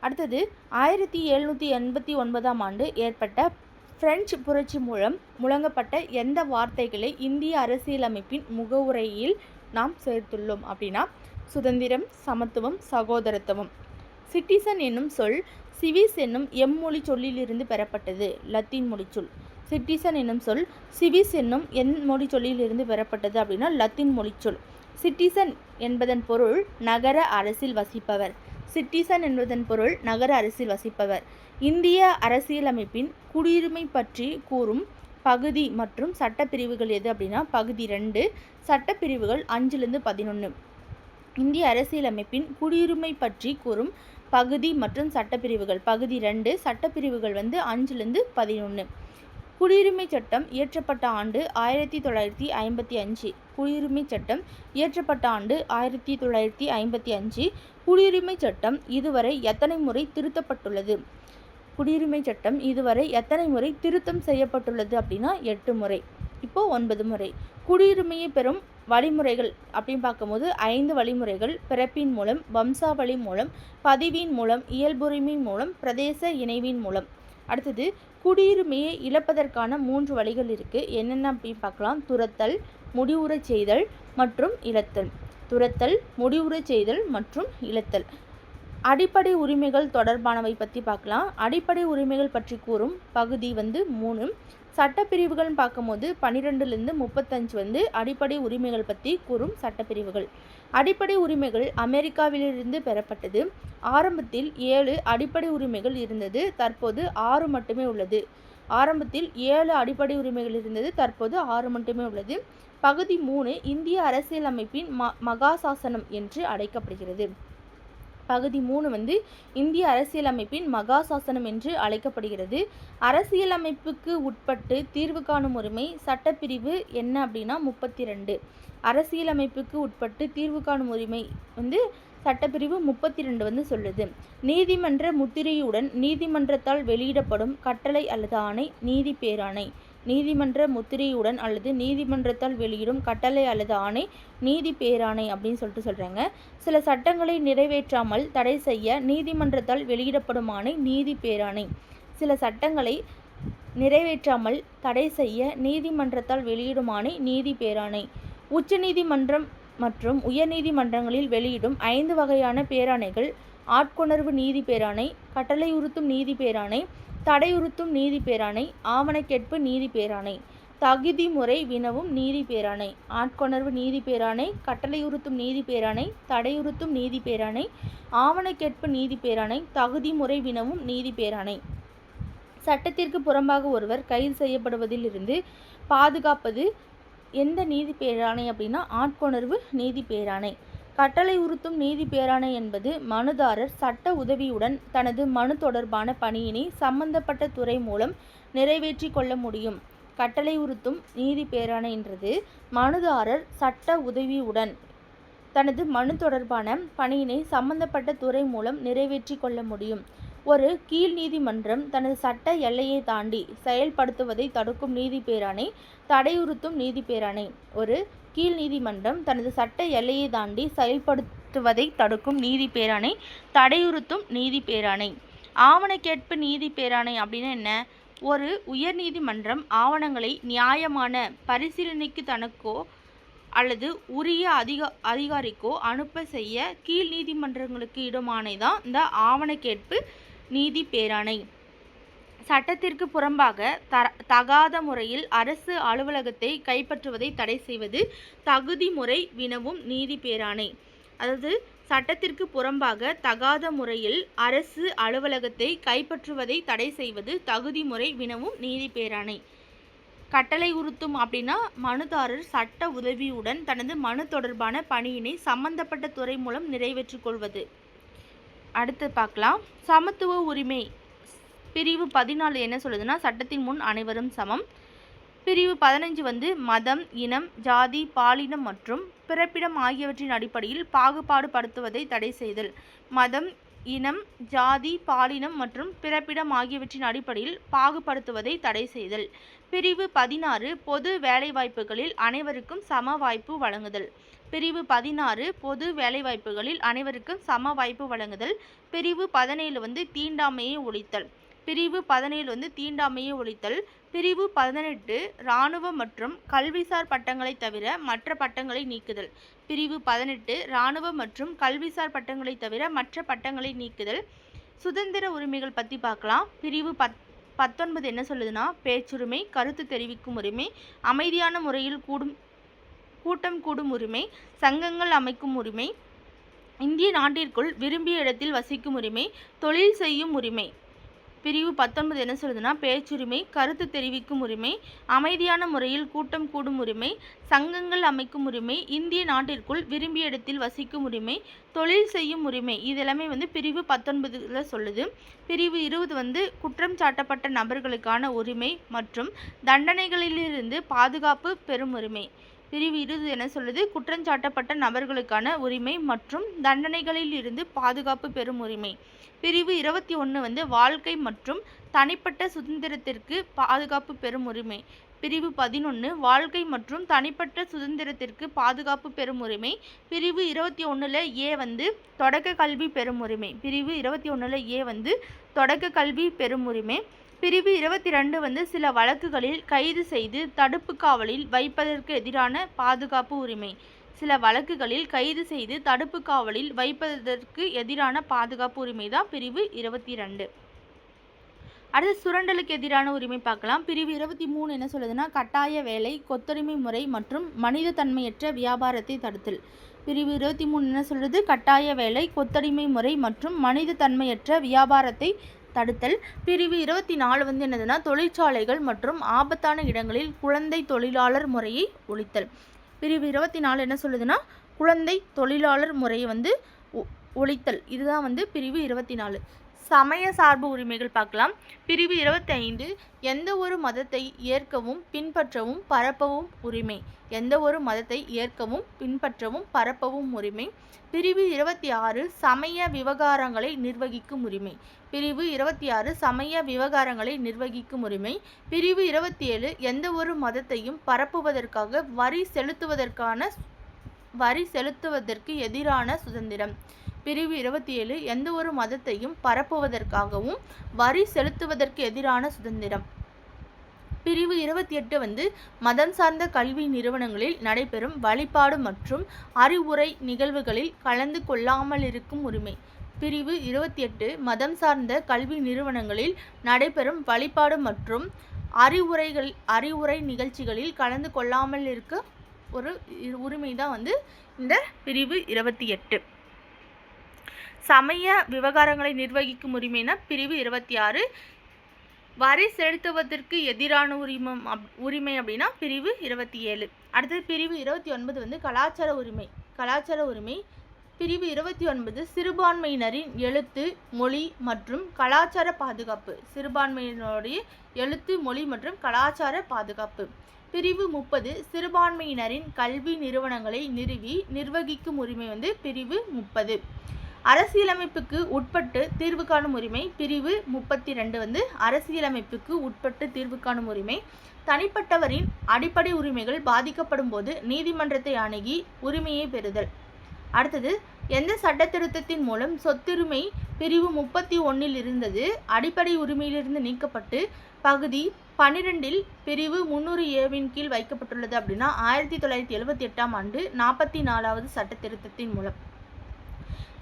A: அடுத்தது 1789ஆம் ஆண்டு ஏற்பட்ட பிரெஞ்சு புரட்சி மூலம் முழங்கப்பட்ட எந்த வார்த்தைகளை இந்திய அரசியலமைப்பின் முகவுரையில் நாம் சேர்த்துள்ளோம் அப்படின்னா சுதந்திரம், சமத்துவம், சகோதரத்துவம். சிட்டிசன் என்னும் சொல் சிவிஸ் என்னும் எம்மொழி சொல்லிலிருந்து பெறப்பட்டது. லத்தீன் மொழிச்சொல். சிட்டிசன் என்னும் சொல் சிவிஸ் என்னும் எம்மொழி சொல்லிலிருந்து பெறப்பட்டது அப்படின்னா லத்தீன் மொழிச்சொல். சிட்டிசன் என்பதன் பொருள் நகர அரசில் வசிப்பவர். சிட்டிசன் என்பதன் பொருள் நகர அரசில் வசிப்பவர். இந்திய அரசியலமைப்பின் குடியுரிமை பற்றி கூறும் பகுதி மற்றும் சட்டப்பிரிவுகள் எது அப்படின்னா பகுதி 2, சட்டப்பிரிவுகள் 5-11. இந்திய அரசியலமைப்பின் குடியுரிமை பற்றி கூறும் பகுதி மற்றும் சட்டப்பிரிவுகள் பகுதி 2, சட்டப்பிரிவுகள் 5-11. குடியுரிமை சட்டம் இயற்றப்பட்ட ஆண்டு 1955. குடியுரிமை சட்டம் இயற்றப்பட்ட ஆண்டு 1955. குடியுரிமை சட்டம் இதுவரை எத்தனை முறை திருத்தப்பட்டுள்ளது? குடியுரிமை சட்டம் இதுவரை எத்தனை முறை திருத்தம் செய்யப்பட்டுள்ளது அப்படின்னா 8 முறை. இப்போ 9 முறை. குடியுரிமையை பெறும் வழிமுறைகள் அப்படின்னு பார்க்கும்போது 5 வழிமுறைகள். பிறப்பின் மூலம், வம்சாவளி மூலம், பதிவின் மூலம், இயல்புரிமை மூலம், பிரதேச இணைவின் மூலம். அடுத்தது குடியுரிமையை இழப்பதற்கான 3 வழிகள் இருக்குது. என்னென்ன அப்படின்னு பார்க்கலாம். துரத்தல், முடிவுறச் செய்தல் மற்றும் இழத்தல். துரத்தல், முடிவுறச் செய்தல் மற்றும் இழத்தல். அடிப்படை உரிமைகள் தொடர்பானவை பற்றி பார்க்கலாம். அடிப்படை உரிமைகள் பற்றி கூறும் பகுதி 3. சட்டப்பிரிவுகள்னு பார்க்கும்போது 12-35 அடிப்படை உரிமைகள் பற்றி கூறும் சட்டப்பிரிவுகள். அடிப்படை உரிமைகள் அமெரிக்காவிலிருந்து பெறப்பட்டது. ஆரம்பத்தில் 7 அடிப்படை உரிமைகள் இருந்தது, தற்போது 6 மட்டுமே உள்ளது. ஆரம்பத்தில் 7 அடிப்படை உரிமைகள் இருந்தது, தற்போது 6 மட்டுமே உள்ளது. பகுதி 3 இந்திய அரசியலமைப்பின் மகாசாசனம் என்று அழைக்கப்படுகிறது. பகுதி 3 இந்திய அரசியலமைப்பின் மகாசாசனம் என்று அழைக்கப்படுகிறது. அரசியலமைப்புக்கு உட்பட்டு தீர்வு காணும் உரிமை சட்டப்பிரிவு என்ன அப்படின்னா 32. அரசியலமைப்புக்கு உட்பட்டு தீர்வு காணும் உரிமை சட்டப்பிரிவு 32 சொல்லுது. நீதிமன்ற முத்திரையுடன் நீதிமன்றத்தால் வெளியிடப்படும் கட்டளை அல்லது ஆணை நீதி பேராணை. நீதிமன்ற முத்திரையுடன் அல்லது நீதிமன்றத்தால் வெளியிடும் கட்டளை அல்லது ஆணை நீதி பேராணை அப்படின்னு சொல்கிறாங்க. சில சட்டங்களை நிறைவேற்றாமல் தடை செய்ய நீதிமன்றத்தால் வெளியிடப்படும் ஆணை நீதி பேராணை. சில சட்டங்களை நிறைவேற்றாமல் தடை செய்ய நீதிமன்றத்தால் வெளியிடும் ஆணை நீதி பேராணை. உச்சநீதிமன்றம் மற்றும் உயர்நீதிமன்றங்களில் வெளியிடும் 5 வகையான பேராணைகள் ஆட்கொணர்வு நீதி பேராணை, கட்டளையுறுத்தும் நீதி பேராணை, தடையுறுத்தும் நீதி பேராணை, ஆவணக்கேட்பு நீதி பேராணை, தகுதி முறை வினவும் நீதி பேராணை. ஆட்கொணர்வு நீதி பேராணை, கட்டளையுறுத்தும் நீதி பேராணை, தடையுறுத்தும் நீதி பேராணை, ஆவணக்கேட்பு நீதி பேராணை, தகுதி முறை வினவும் நீதி பேராணை. சட்டத்திற்கு புறம்பாக ஒருவர் கைது செய்யப்படுவதில் இருந்து பாதுகாப்பது எந்த நீதி பேராணை அப்படின்னா ஆட்கொணர்வு நீதி பேராணை. கட்டளை உறுத்தும் நீதி பேராணை என்பது மனுதாரர் சட்ட உதவியுடன் தனது மனு தொடர்பான பணியினை சம்பந்தப்பட்ட துறை மூலம் நிறைவேற்றி கொள்ள முடியும். கட்டளை உறுத்தும் நீதி பேராணை என்றது மனுதாரர் சட்ட உதவியுடன் தனது மனு தொடர்பான பணியினை சம்பந்தப்பட்ட துறை மூலம் நிறைவேற்றி கொள்ள முடியும். ஒரு கீழ் நீதிமன்றம் தனது சட்ட எல்லையை தாண்டி செயல்படுத்துவதை தடுக்கும் நீதி பேராணை தடையுறுத்தும் நீதி பேராணை. ஒரு கீழ் நீதிமன்றம் தனது சட்ட எல்லையை தாண்டி செயல்படுத்துவதை தடுக்கும் நீதி பேராணை தடையுறுத்தும் நீதி பேராணை. ஆவணக்கேற்பு நீதி பேராணை அப்படின்னா என்ன? ஒரு உயர்நீதிமன்றம் ஆவணங்களை நியாயமான பரிசீலனைக்கு தனக்கோ அல்லது உரிய அதிகாரிக்கோ அனுப்ப செய்ய கீழ் நீதிமன்றங்களுக்கு இடும் ஆணை தான் இந்த ஆவணக்கேற்பு நீதி பேராணை. சட்டத்திற்கு புறம்பாக தகாத முறையில் அரசு அலுவலகத்தை கைப்பற்றுவதை தடை செய்வது தகுதி முறை வினவும் நீதி பேராணை. அதாவது சட்டத்திற்கு புறம்பாக தகாத முறையில் அரசு அலுவலகத்தை கைப்பற்றுவதை தடை செய்வது தகுதி முறை வினவும் நீதி பேராணை. கட்டளை உறுத்தும் அப்படின்னா மனுதாரர் சட்ட உதவியுடன் தனது மனு தொடர்பான பணியினை சம்பந்தப்பட்ட துறை மூலம் நிறைவேற்றிக் கொள்வது. அடுத்து பார்க்கலாம். சமத்துவ உரிமை பிரிவு 14 என்ன சொல்லுதுன்னா, சட்டத்தின் முன் அனைவரும் சமம். பிரிவு 15 மதம், இனம், ஜாதி, பாலினம் மற்றும் பிறப்பிடம் ஆகியவற்றின் அடிப்படையில் பாகுபாடு படுத்துவதை தடை செய்தல். மதம், இனம், ஜாதி, பாலினம் மற்றும் பிறப்பிடம் ஆகியவற்றின் அடிப்படையில் பாகுபடுத்துவதை தடை செய்தல். பிரிவு 16 பொது வேலைவாய்ப்புகளில் அனைவருக்கும் சம வாய்ப்பு வழங்குதல். பிரிவு 16 பொது வேலைவாய்ப்புகளில் அனைவருக்கும் சம வாய்ப்பு வழங்குதல். பிரிவு 17 தீண்டாமையை ஒழித்தல். பிரிவு 17 தீண்டாமையை ஒழித்தல். பிரிவு 18 இராணுவ மற்றும் கல்விசார் பட்டங்களை தவிர மற்ற பட்டங்களை நீக்குதல். பிரிவு 18 இராணுவ மற்றும் கல்விசார் பட்டங்களை தவிர மற்ற பட்டங்களை நீக்குதல். சுதந்திர உரிமைகள் பற்றி பார்க்கலாம். பிரிவு 19 என்ன சொல்லுதுன்னா, பேச்சுரிமை, கருத்து தெரிவிக்கும் உரிமை, அமைதியான முறையில் கூட்டம் கூடும் உரிமை, சங்கங்கள் அமைக்கும் உரிமை, இந்திய நாட்டிற்குள் விரும்பிய இடத்தில் வசிக்கும் உரிமை, தொழில் செய்யும் உரிமை. பிரிவு 19 என்ன சொல்லுதுன்னா, பேச்சுரிமை, கருத்து தெரிவிக்கும் உரிமை, அமைதியான முறையில் கூட்டம் கூடும் உரிமை, சங்கங்கள் அமைக்கும் உரிமை, இந்திய நாட்டிற்குள் விரும்பிய இடத்தில் வசிக்கும் உரிமை, தொழில் செய்யும் உரிமை. இதெல்லாமே பிரிவு 19 சொல்லுது. பிரிவு 20 குற்றம் சாட்டப்பட்ட நபர்களுக்கான உரிமை மற்றும் தண்டனைகளிலிருந்து பாதுகாப்பு பெறும் உரிமை. பிரிவு 20 என்ன சொல்லுது? குற்றஞ்சாட்டப்பட்ட நபர்களுக்கான உரிமை மற்றும் தண்டனைகளில் இருந்து பாதுகாப்பு பெறும் உரிமை. பிரிவு 21 வாழ்க்கை மற்றும் தனிப்பட்ட சுதந்திரத்திற்கு பாதுகாப்பு பெறும் உரிமை. பிரிவு 11 வாழ்க்கை மற்றும் தனிப்பட்ட சுதந்திரத்திற்கு பாதுகாப்பு பெறும் உரிமை. பிரிவு 21 ஏ தொடக்க கல்வி பெறும் உரிமை. பிரிவு 21 ஏ தொடக்க கல்வி பெறும் உரிமை. பிரிவு 22 சில வழக்குகளில் கைது செய்து தடுப்பு காவலில் வைப்பதற்கு எதிரான பாதுகாப்பு உரிமை. சில வழக்குகளில் கைது செய்து தடுப்பு காவலில் வைப்பதற்கு எதிரான பாதுகாப்பு உரிமை தான் பிரிவு 22. அடுத்து சுரண்டலுக்கு எதிரான உரிமை பார்க்கலாம். பிரிவு 23 என்ன சொல்லுதுன்னா, கட்டாய வேலை, கொத்தடிமை முறை மற்றும் மனித தன்மையற்ற வியாபாரத்தை தடுத்தல். பிரிவு 23 என்ன சொல்றது? கட்டாய வேலை, கொத்தடிமை முறை மற்றும் மனித தன்மையற்ற வியாபாரத்தை தடுத்தல். பிரிவு 24 என்னதுன்னா, தொழிற்சாலைகள் மற்றும் ஆபத்தான இடங்களில் குழந்தை தொழிலாளர் முறையை ஒழித்தல். பிரிவு 24 என்ன சொல்லுதுன்னா, குழந்தை தொழிலாளர் முறையை ஒழித்தல். இதுதான் பிரிவு 24. சமய சார்பு உரிமைகள் பார்க்கலாம். பிரிவு 25 எந்த ஒரு மதத்தை ஏற்கவும் பின்பற்றவும் பரப்பவும் உரிமை. எந்த ஒரு மதத்தை ஏற்கவும் பின்பற்றவும் பரப்பவும் உரிமை. பிரிவு 26 சமய விவகாரங்களை நிர்வகிக்கும் உரிமை. பிரிவு 26 சமய விவகாரங்களை நிர்வகிக்கும் உரிமை. பிரிவு 27 எந்த ஒரு மதத்தையும் பரப்புவதற்காக வரி செலுத்துவதற்கு எதிரான சுதந்திரம். பிரிவு 27 எந்த ஒரு மதத்தையும் பரப்புவதற்காகவும் வரி செலுத்துவதற்கு எதிரான சுதந்திரம். பிரிவு 28 மதம் சார்ந்த கல்வி நிறுவனங்களில் நடைபெறும் வழிபாடு மற்றும் அறிவுரை நிகழ்வுகளில் கலந்து கொள்ளாமல் இருக்கும் உரிமை. பிரிவு 28 மதம் சார்ந்த கல்வி நிறுவனங்களில் நடைபெறும் வழிபாடு மற்றும் அறிவுரை நிகழ்ச்சிகளில் கலந்து கொள்ளாமல் இருக்க ஒரு உரிமை தான் இந்த பிரிவு 28. சமய விவகாரங்களை நிர்வகிக்கும் உரிமைனா பிரிவு 26. வரி செலுத்துவதற்கு எதிரான உரிமை அப்படின்னா பிரிவு 27. அடுத்தது பிரிவு 29 கலாச்சார உரிமை. பிரிவு 29 சிறுபான்மையினரின் எழுத்து, மொழி மற்றும் கலாச்சார பாதுகாப்பு. சிறுபான்மையினருடைய எழுத்து, மொழி மற்றும் கலாச்சார பாதுகாப்பு. பிரிவு 30 சிறுபான்மையினரின் கல்வி நிறுவனங்களை நிர்வகிக்கும் உரிமை பிரிவு 30. அரசியலமைப்புக்கு உட்பட்டு தீர்வு காணும் உரிமை. பிரிவு 32 அரசியலமைப்புக்கு உட்பட்டு தீர்வு காணும் உரிமை. தனிப்பட்டவரின் அடிப்படை உரிமைகள் பாதிக்கப்படும் போது நீதிமன்றத்தை அணுகி உரிமையை பெறுதல். அடுத்தது எந்த சட்ட திருத்தத்தின் மூலம் சொத்துரிமை பிரிவு 31 இருந்தது அடிப்படை உரிமையிலிருந்து நீக்கப்பட்டு பகுதி 12 பிரிவு 300A கீழ் வைக்கப்பட்டுள்ளது அப்படின்னா 1978ஆம் ஆண்டு 44வது சட்ட திருத்தத்தின் மூலம்.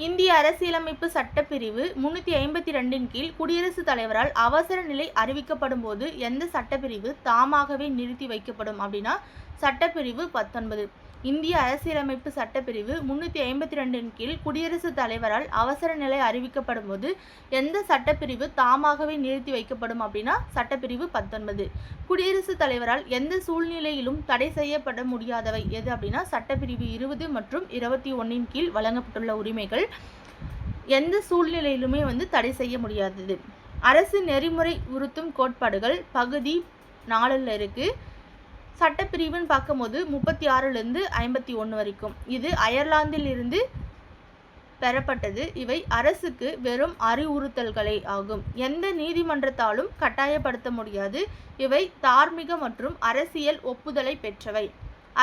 A: இந்திய அரசியலமைப்பு சட்டப்பிரிவு 352 கீழ் குடியரசுத் தலைவரால் அவசர நிலை அறிவிக்கப்படும் போது எந்த சட்டப்பிரிவு தாமாகவே நிறுத்தி வைக்கப்படும் அப்படின்னா சட்டப்பிரிவு 19. இந்திய அரசியலமைப்பு சட்டப்பிரிவு 352 கீழ் குடியரசுத் தலைவரால் அவசர நிலை அறிவிக்கப்படும் போது எந்த சட்டப்பிரிவு தாமாகவே நிறுத்தி வைக்கப்படும் அப்படின்னா சட்டப்பிரிவு 19. குடியரசுத் தலைவரால் எந்த சூழ்நிலையிலும் தடை செய்யப்பட முடியாதவை எது அப்படின்னா சட்டப்பிரிவு 20 மற்றும் 21 கீழ் வழங்கப்பட்டுள்ள உரிமைகள் எந்த சூழ்நிலையிலுமே தடை செய்ய முடியாதது. அரசு நெறிமுறை உறுத்தும் கோட்பாடுகள் பகுதி 4 இருக்கு. சட்டப்பிரிவுன்னு பார்க்கும்போது 36லேருந்து 51 வரைக்கும். இது அயர்லாந்தில் இருந்து பெறப்பட்டது. இவை அரசுக்கு வெறும் அறிவுறுத்தல்களே ஆகும். எந்த நீதிமன்றத்தாலும் கட்டாயப்படுத்த முடியாது. இவை தார்மீக மற்றும் அரசியல் ஒப்புதலை பெற்றவை.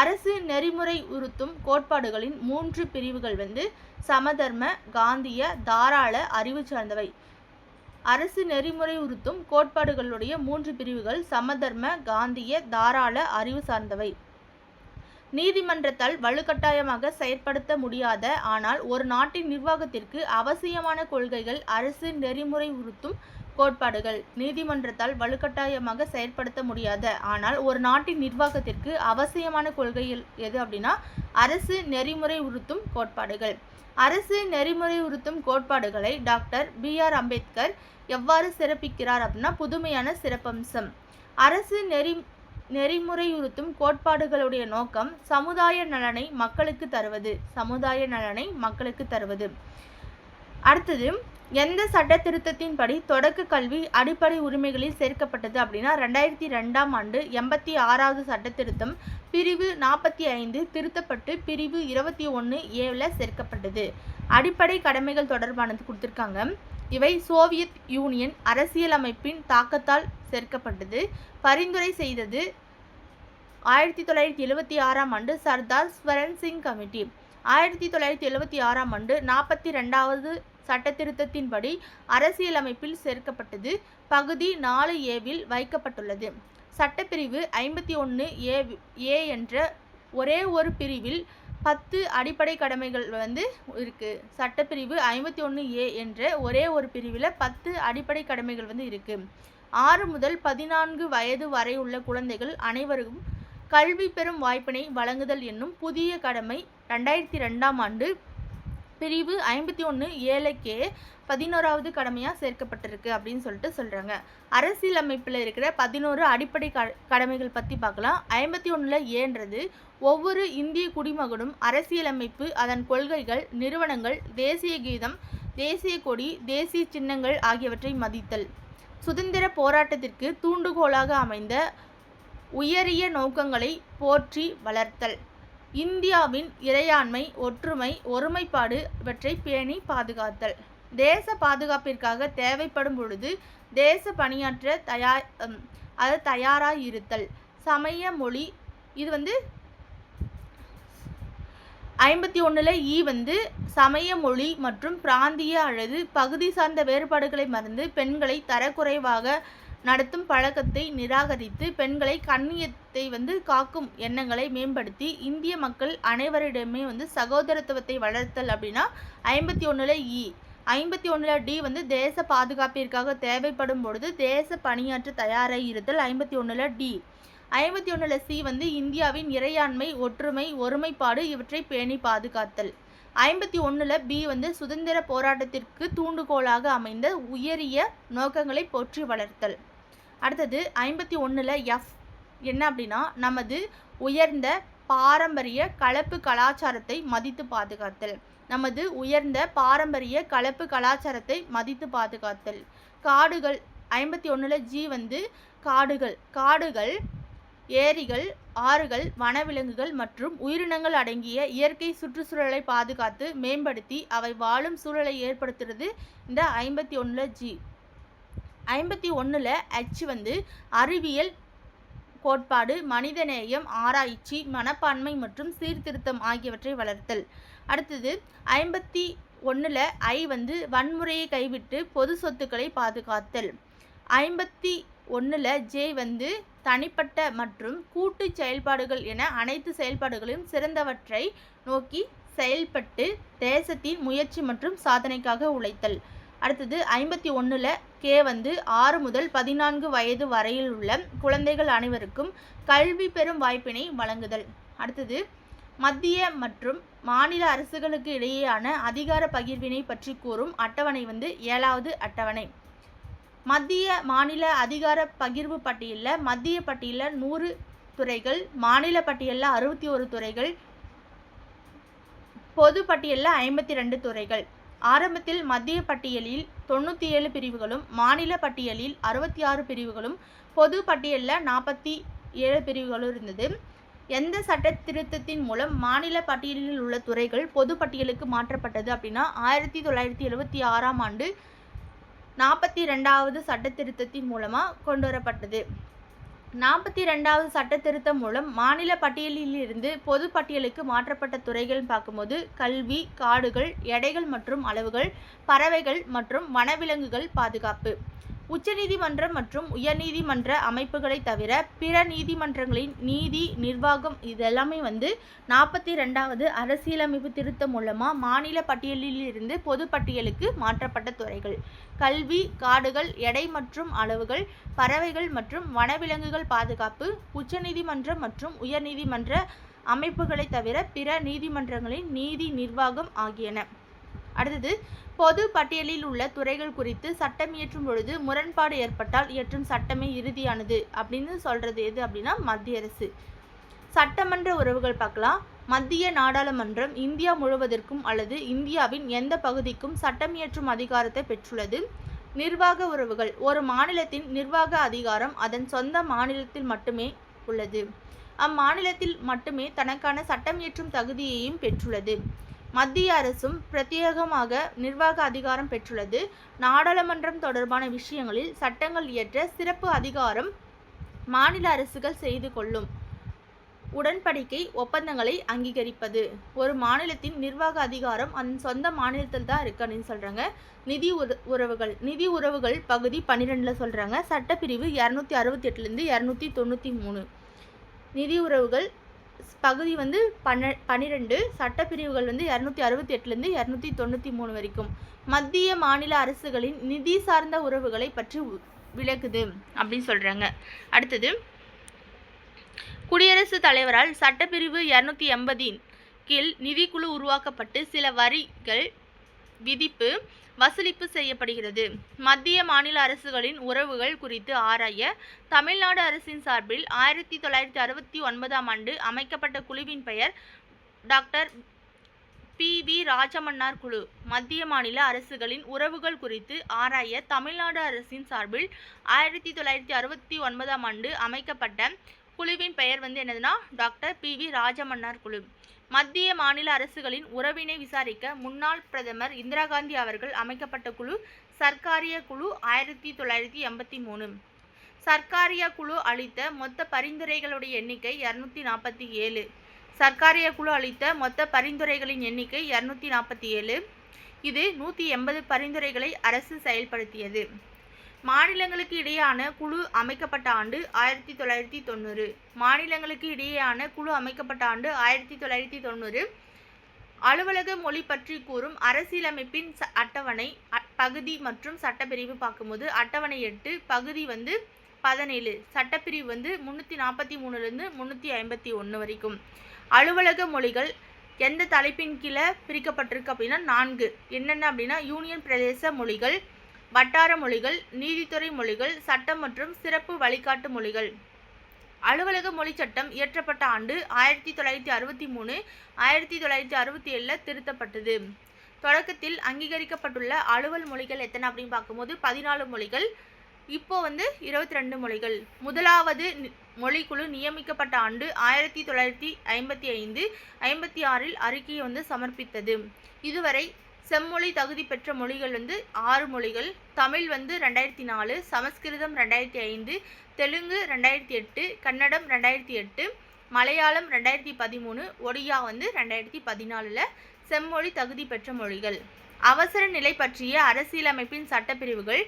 A: அரசு நெறிமுறை உறுத்தும் கோட்பாடுகளின் 3 பிரிவுகள் சமதர்ம, காந்திய, தாராள, அறிவு சார்ந்தவை. அரசு நெறிமுறை உறுத்தும் கோட்பாடுகளுடைய 3 பிரிவுகள் சமதர்ம, காந்திய, தாராள, அறிவு சார்ந்தவை. நீதிமன்றத்தால் வலுக்கட்டாயமாக செயற்படுத்த முடியாத ஆனால் ஒரு நாட்டின் நிர்வாகத்திற்கு அவசியமான கொள்கைகள் அரசு நெறிமுறை உறுத்தும் கோட்பாடுகள். நீதிமன்றத்தால் வலுக்கட்டாயமாக செயற்படுத்த முடியாத ஆனால் ஒரு நாட்டின் நிர்வாகத்திற்கு அவசியமான கொள்கைகள் எது அப்படின்னா அரசு நெறிமுறை உறுத்தும் கோட்பாடுகள். அரசு நெறிமுறை உறுத்தும் கோட்பாடுகளை டாக்டர் B.R. அம்பேத்கர் எவ்வாறு சிறப்பிக்கிறார் அப்படின்னா புதுமையான சிறப்பம்சம். அரசு நெறிமுறையுறுத்தும் கோட்பாடுகளுடைய நோக்கம் சமுதாய நலனை மக்களுக்கு தருவது. அடுத்தது எந்த சட்ட திருத்தத்தின்படி தொடக்க கல்வி அடிப்படை உரிமைகளில் சேர்க்கப்பட்டது அப்படின்னா 2002ஆம் ஆண்டு 86வது சட்ட திருத்தம் பிரிவு 45 திருத்தப்பட்டு பிரிவு 21A சேர்க்கப்பட்டது. அடிப்படை கடமைகள் தொடர்பானது கொடுத்துருக்காங்க. இவை சோவியத் யூனியன் அரசியலமைப்பின் தாக்கத்தால் சேர்க்கப்பட்டது. பரிந்துரை செய்தது 1976ஆம் ஆண்டு சர்தார் ஸ்வரன் சிங் கமிட்டி. 1976ஆம் ஆண்டு 42வது சட்ட திருத்தத்தின்படி அரசியலமைப்பில் சேர்க்கப்பட்டது. பகுதி 4A வைக்கப்பட்டுள்ளது. சட்டப்பிரிவு 51A என்ற ஒரே ஒரு பிரிவில் 10 அடிப்படை கடமைகள் இருக்கு. சட்டப்பிரிவு 51A என்ற ஒரே ஒரு பிரிவில் 10 அடிப்படை கடமைகள் இருக்கு. 6 முதல் 14 வயது வரை உள்ள குழந்தைகள் அனைவருக்கும் கல்வி பெறும் வாய்ப்பினை வழங்குதல் என்னும் புதிய கடமை 2002ஆம் ஆண்டு பிரிவு 51A 11வது கடமையாக சேர்க்கப்பட்டிருக்கு அப்படின்னு சொல்கிறாங்க. அரசியலமைப்பில் இருக்கிற 11 அடிப்படை கடமைகள் பற்றி பார்க்கலாம். 51A ஒவ்வொரு இந்திய குடிமகனும் அரசியலமைப்பு, அதன் கொள்கைகள், நிறுவனங்கள், தேசிய கீதம், தேசிய கொடி, தேசிய சின்னங்கள் ஆகியவற்றை மதித்தல், சுதந்திர போராட்டத்திற்கு தூண்டுகோலாக அமைந்த உயரிய நோக்கங்களை போற்றி வளர்த்தல், இந்தியாவின் இறையாண்மை, ஒற்றுமை, ஒருமைப்பாடு இவற்றை பேணி பாதுகாத்தல், தேச பாதுகாப்பிற்காக தேவைப்படும் பொழுது தேச பணியாற்ற தயாராக இருத்தல், சமய மொழி. இது 51E சமய மொழி மற்றும் பிராந்திய அல்லது பகுதி சார்ந்த வேறுபாடுகளை மறந்து பெண்களை தரக்குறைவாக நடத்தும் பழக்கத்தை நிராகரித்து பெண்களை கண்ணியத்தை காக்கும் எண்ணங்களை மேம்படுத்தி இந்திய மக்கள் அனைவரிடமே சகோதரத்துவத்தை வளர்த்தல் அப்படின்னா 51E. 51D தேச பாதுகாப்பிற்காக தேவைப்படும் பொழுது தேச பணியாற்ற தயாராக இருத்தல் 51D. 51C இந்தியாவின் இறையாண்மை, ஒற்றுமை, ஒருமைப்பாடு இவற்றை பேணி பாதுகாத்தல். 51B சுதந்திர போராட்டத்திற்கு தூண்டுகோலாக அமைந்த உயரிய நோக்கங்களை போற்றி வளர்த்தல். அடுத்தது 51F என்ன அப்படின்னா நமது உயர்ந்த பாரம்பரிய கலப்பு கலாச்சாரத்தை மதித்து பாதுகாத்தல். நமது உயர்ந்த பாரம்பரிய கலப்பு கலாச்சாரத்தை மதித்து பாதுகாத்தல். காடுகள் 51G காடுகள், ஏரிகள், ஆறுகள், வனவிலங்குகள் மற்றும் உயிரினங்கள் அடங்கிய இயற்கை சுற்றுச்சூழலை பாதுகாத்து மேம்படுத்தி அவை வாழும் சூழலை ஏற்படுத்துறது இந்த 51G. 51H அறிவியல் கோட்பாடு, மனிதநேயம், ஆராய்ச்சி, மனப்பான்மை மற்றும் சீர்திருத்தம் ஆகியவற்றை வளர்த்தல். அடுத்தது 51ல் ஐ வந்து வன்முறையை கைவிட்டு பொது சொத்துக்களை பாதுகாத்தல். 51ல் ஜே வந்து தனிப்பட்ட மற்றும் கூட்டு செயல்பாடுகள் என அனைத்து செயல்பாடுகளையும் சிறந்தவற்றை நோக்கி செயல்பட்டு தேசத்தின் முயற்சி மற்றும் சாதனைக்காக உழைத்தல். அடுத்தது 51ல் கே வந்து 6 முதல் 14 வயது வரையில் உள்ள குழந்தைகள் அனைவருக்கும் கல்வி பெறும் வாய்ப்பினை வழங்குதல். அடுத்தது மத்திய மற்றும் மாநில அரசுகளுக்கு இடையேயான அதிகார பகிர்வினை பற்றி கூறும் அட்டவணை வந்து 7வது அட்டவணை. மத்திய மாநில அதிகார பகிர்வு பட்டியலில் மத்திய பட்டியலில் 100 துறைகள், மாநில பட்டியலில் 61 துறைகள், பொது பட்டியலில் 52 துறைகள். ஆரம்பத்தில் மத்திய பட்டியலில் 97 பிரிவுகளும், மாநில பட்டியலில் 66 பிரிவுகளும், பொது பட்டியலில் 47 பிரிவுகளும் இருந்தது. எந்த சட்ட திருத்தத்தின் மூலம் மாநில பட்டியலில் உள்ள துறைகள் பொது பட்டியலுக்கு மாற்றப்பட்டது அப்படின்னா 1976ஆம் ஆண்டு 42வது சட்ட திருத்தத்தின் மூலமாக கொண்டு வரப்பட்டது. 42வது சட்ட திருத்தம் மூலம் மாநில பட்டியலில் இருந்து பொது பட்டியலுக்கு மாற்றப்பட்ட துறைகள் பார்க்கும்போது கல்வி, காடுகள், எடைகள் மற்றும் அளவுகள், பறவைகள் மற்றும் வனவிலங்குகள் பாதுகாப்பு. உச்சநீதிமன்றம் மற்றும் உயர்நீதிமன்ற அமைப்புகளை தவிர பிற நீதிமன்றங்களின் நீதி நிர்வாகம் இதெல்லாமே வந்து 42வது அரசியலமைப்பு திருத்தம் மூலமாக மாநில பட்டியலில் இருந்து பொது பட்டியலுக்கு மாற்றப்பட்ட துறைகள். கல்வி, காடுகள், எடை மற்றும் அளவுகள், பறவைகள் மற்றும் வனவிலங்குகள் பாதுகாப்பு, உச்சநீதிமன்றம் மற்றும் உயர்நீதிமன்ற அமைப்புகளை தவிர பிற நீதிமன்றங்களின் நீதி நிர்வாகம் ஆகியன. அடுத்தது பொது பட்டியலில் உள்ள துறைகள் குறித்து சட்டம் இயற்றும் பொழுது முரண்பாடு ஏற்பட்டால் இயற்றும் சட்டமே இறுதியானது அப்படின்னு சொல்கிறது எது அப்படின்னா மத்திய அரசு. சட்டமன்ற உறவுகள் பார்க்கலாம். மத்திய நாடாளுமன்றம் இந்தியா முழுவதற்கும் அல்லது இந்தியாவின் எந்த பகுதிக்கும் சட்டம் இயற்றும் அதிகாரத்தை பெற்றுள்ளது. நிர்வாக உறவுகள். ஒரு மாநிலத்தின் நிர்வாக அதிகாரம் அதன் சொந்த மாநிலத்தில் மட்டுமே உள்ளது. அம்மாநிலத்தில் மட்டுமே தனக்கான சட்டம் இயற்றும் தகுதியையும் பெற்றுள்ளது. மத்திய அரசும் பிரத்யேகமாக நிர்வாக அதிகாரம் பெற்றுள்ளது. நாடாளுமன்றம் தொடர்பான விஷயங்களில் சட்டங்கள் இயற்ற சிறப்பு அதிகாரம் மாநில அரசுகள் செய்து கொள்ளும். உடன்படிக்கை ஒப்பந்தங்களை அங்கீகரிப்பது. ஒரு மாநிலத்தின் நிர்வாக அதிகாரம் அதன் சொந்த மாநிலத்தில் தான் இருக்கு அப்படின்னு சொல்கிறாங்க. நிதி உறவுகள். நிதி உறவுகள் பகுதி 12ல் சொல்கிறாங்க. சட்டப்பிரிவு 268லேருந்து 293. நிதி உறவுகள் பகுதி வந்து 12, சட்டப்பிரிவுகள் வந்து 268லேருந்து 293 வரைக்கும். மத்திய மாநில அரசுகளின் நிதி சார்ந்த உறவுகளை பற்றி விளக்குது அப்படின்னு சொல்கிறாங்க. அடுத்தது குடியரசுத் தலைவரால் சட்டப்பிரிவு 280 கீழ் நிதிக்குழு உருவாக்கப்பட்டு சில வரிகள் விதிப்பு வசூலிப்பு செய்யப்படுகிறது. மத்திய மாநில அரசுகளின் உறவுகள் குறித்து ஆராய தமிழ்நாடு அரசின் சார்பில் 1969ஆம் ஆண்டு அமைக்கப்பட்ட குழுவின் பெயர் டாக்டர் பி.வி. ராஜமன்னார் குழு. மத்திய மாநில அரசுகளின் உறவுகள் குறித்து ஆராய தமிழ்நாடு அரசின் சார்பில் 1969ஆம் ஆண்டு அமைக்கப்பட்ட குழுவின் பெயர் வந்து என்னதுன்னா டாக்டர் பி.வி. ராஜமன்னார் குழு. மத்திய மாநில அரசுகளின் உறவினை விசாரிக்க முன்னாள் பிரதமர் இந்திரா காந்தி அவர்கள் அமைக்கப்பட்ட குழு சர்க்காரிய குழு 1983. சர்க்காரிய குழு அளித்த மொத்த பரிந்துரைகளுடைய எண்ணிக்கை 247. சர்க்காரிய குழு அளித்த மொத்த பரிந்துரைகளின் எண்ணிக்கை 247. இது 180 பரிந்துரைகளை அரசு செயல்படுத்தியது. மாநிலங்களுக்கு இடையேயான குழு அமைக்கப்பட்ட ஆண்டு 1990. மாநிலங்களுக்கு இடையேயான குழு அமைக்கப்பட்ட ஆண்டு 1990. அலுவலக மொழி பற்றி கூறும் அரசியலமைப்பின் அட்டவணை பகுதி மற்றும் சட்டப்பிரிவு பார்க்கும்போது அட்டவணை 8 பகுதி வந்து 17 சட்டப்பிரிவு வந்து 343லேருந்து 351 வரைக்கும். அலுவலக மொழிகள் எந்த தலைப்பின் கீழே பிரிக்கப்பட்டிருக்கு அப்படின்னா 4. என்னென்ன அப்படின்னா யூனியன் பிரதேச மொழிகள், வட்டார மொழிகள், நீதித்துறை மொழிகள், சட்டம் மற்றும் சிறப்பு வழிகாட்டு மொழிகள். அலுவலக மொழி சட்டம் இயற்றப்பட்ட ஆண்டு 1963. 1967 திருத்தப்பட்டது. தொடக்கத்தில் அங்கீகரிக்கப்பட்டுள்ள அலுவல் மொழிகள் எத்தனை அப்படின்னு பார்க்கும்போது 14 மொழிகள். இப்போ வந்து 22 மொழிகள். முதலாவது மொழிக்குழு நியமிக்கப்பட்ட ஆண்டு 1955. 56 அறிக்கையை வந்து சமர்ப்பித்தது. இதுவரை செம்மொழி தகுதி பெற்ற மொழிகள் வந்து 6 மொழிகள். தமிழ் வந்து 2004, சமஸ்கிருதம் 2005, தெலுங்கு 2008, கன்னடம் 2008, மலையாளம் 2013, ஒடியா வந்து 2014 செம்மொழி தகுதி பெற்ற மொழிகள். அவசர நிலை பற்றிய அரசியலமைப்பின் சட்டப்பிரிவுகள்.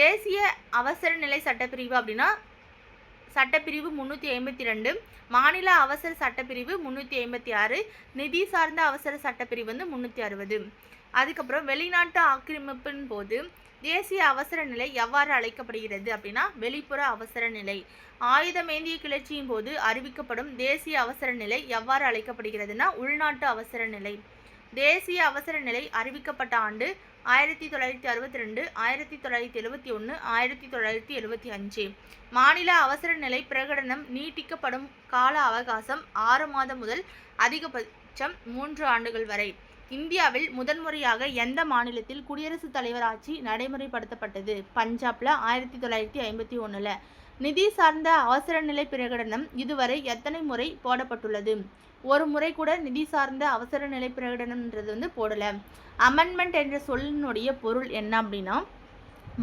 A: தேசிய அவசர நிலை சட்டப்பிரிவு அப்படின்னா சட்டப்பிரிவு 352, மாநில அவசர சட்டப்பிரிவு 356, நிதி சார்ந்த அவசர சட்டப்பிரிவு வந்து 360. அதுக்கப்புறம் வெளிநாட்டு ஆக்கிரமிப்பின் போது தேசிய அவசர நிலை எவ்வாறு அழைக்கப்படுகிறது அப்படின்னா வெளிப்புற அவசர நிலை. ஆயுதமேந்திய கிளர்ச்சியின் போது அறிவிக்கப்படும் தேசிய அவசர நிலை எவ்வாறு அழைக்கப்படுகிறதுனா உள்நாட்டு அவசர நிலை. தேசிய அவசர நிலை அறிவிக்கப்பட்ட ஆண்டு 1962, 1971, 1975. மாநில அவசர நிலை பிரகடனம் நீட்டிக்கப்படும் கால அவகாசம் 6 மாதம் முதல் அதிகபட்சம் 3 ஆண்டுகள் வரை. இந்தியாவில் முதன்முறையாக எந்த மாநிலத்தில் குடியரசுத் தலைவர் ஆட்சி நடைமுறைப்படுத்தப்பட்டது? பஞ்சாப்ல 1951. நிதி சார்ந்த அவசர நிலை பிரகடனம் இதுவரை எத்தனை முறை போடப்பட்டுள்ளது? ஒரு முறை கூட நிதி சார்ந்த அவசர நிலை பிரகடனம்ன்றது வந்து போடல. அமெண்ட்மெண்ட் என்ற சொல்லினுடைய பொருள் என்ன அப்படின்னா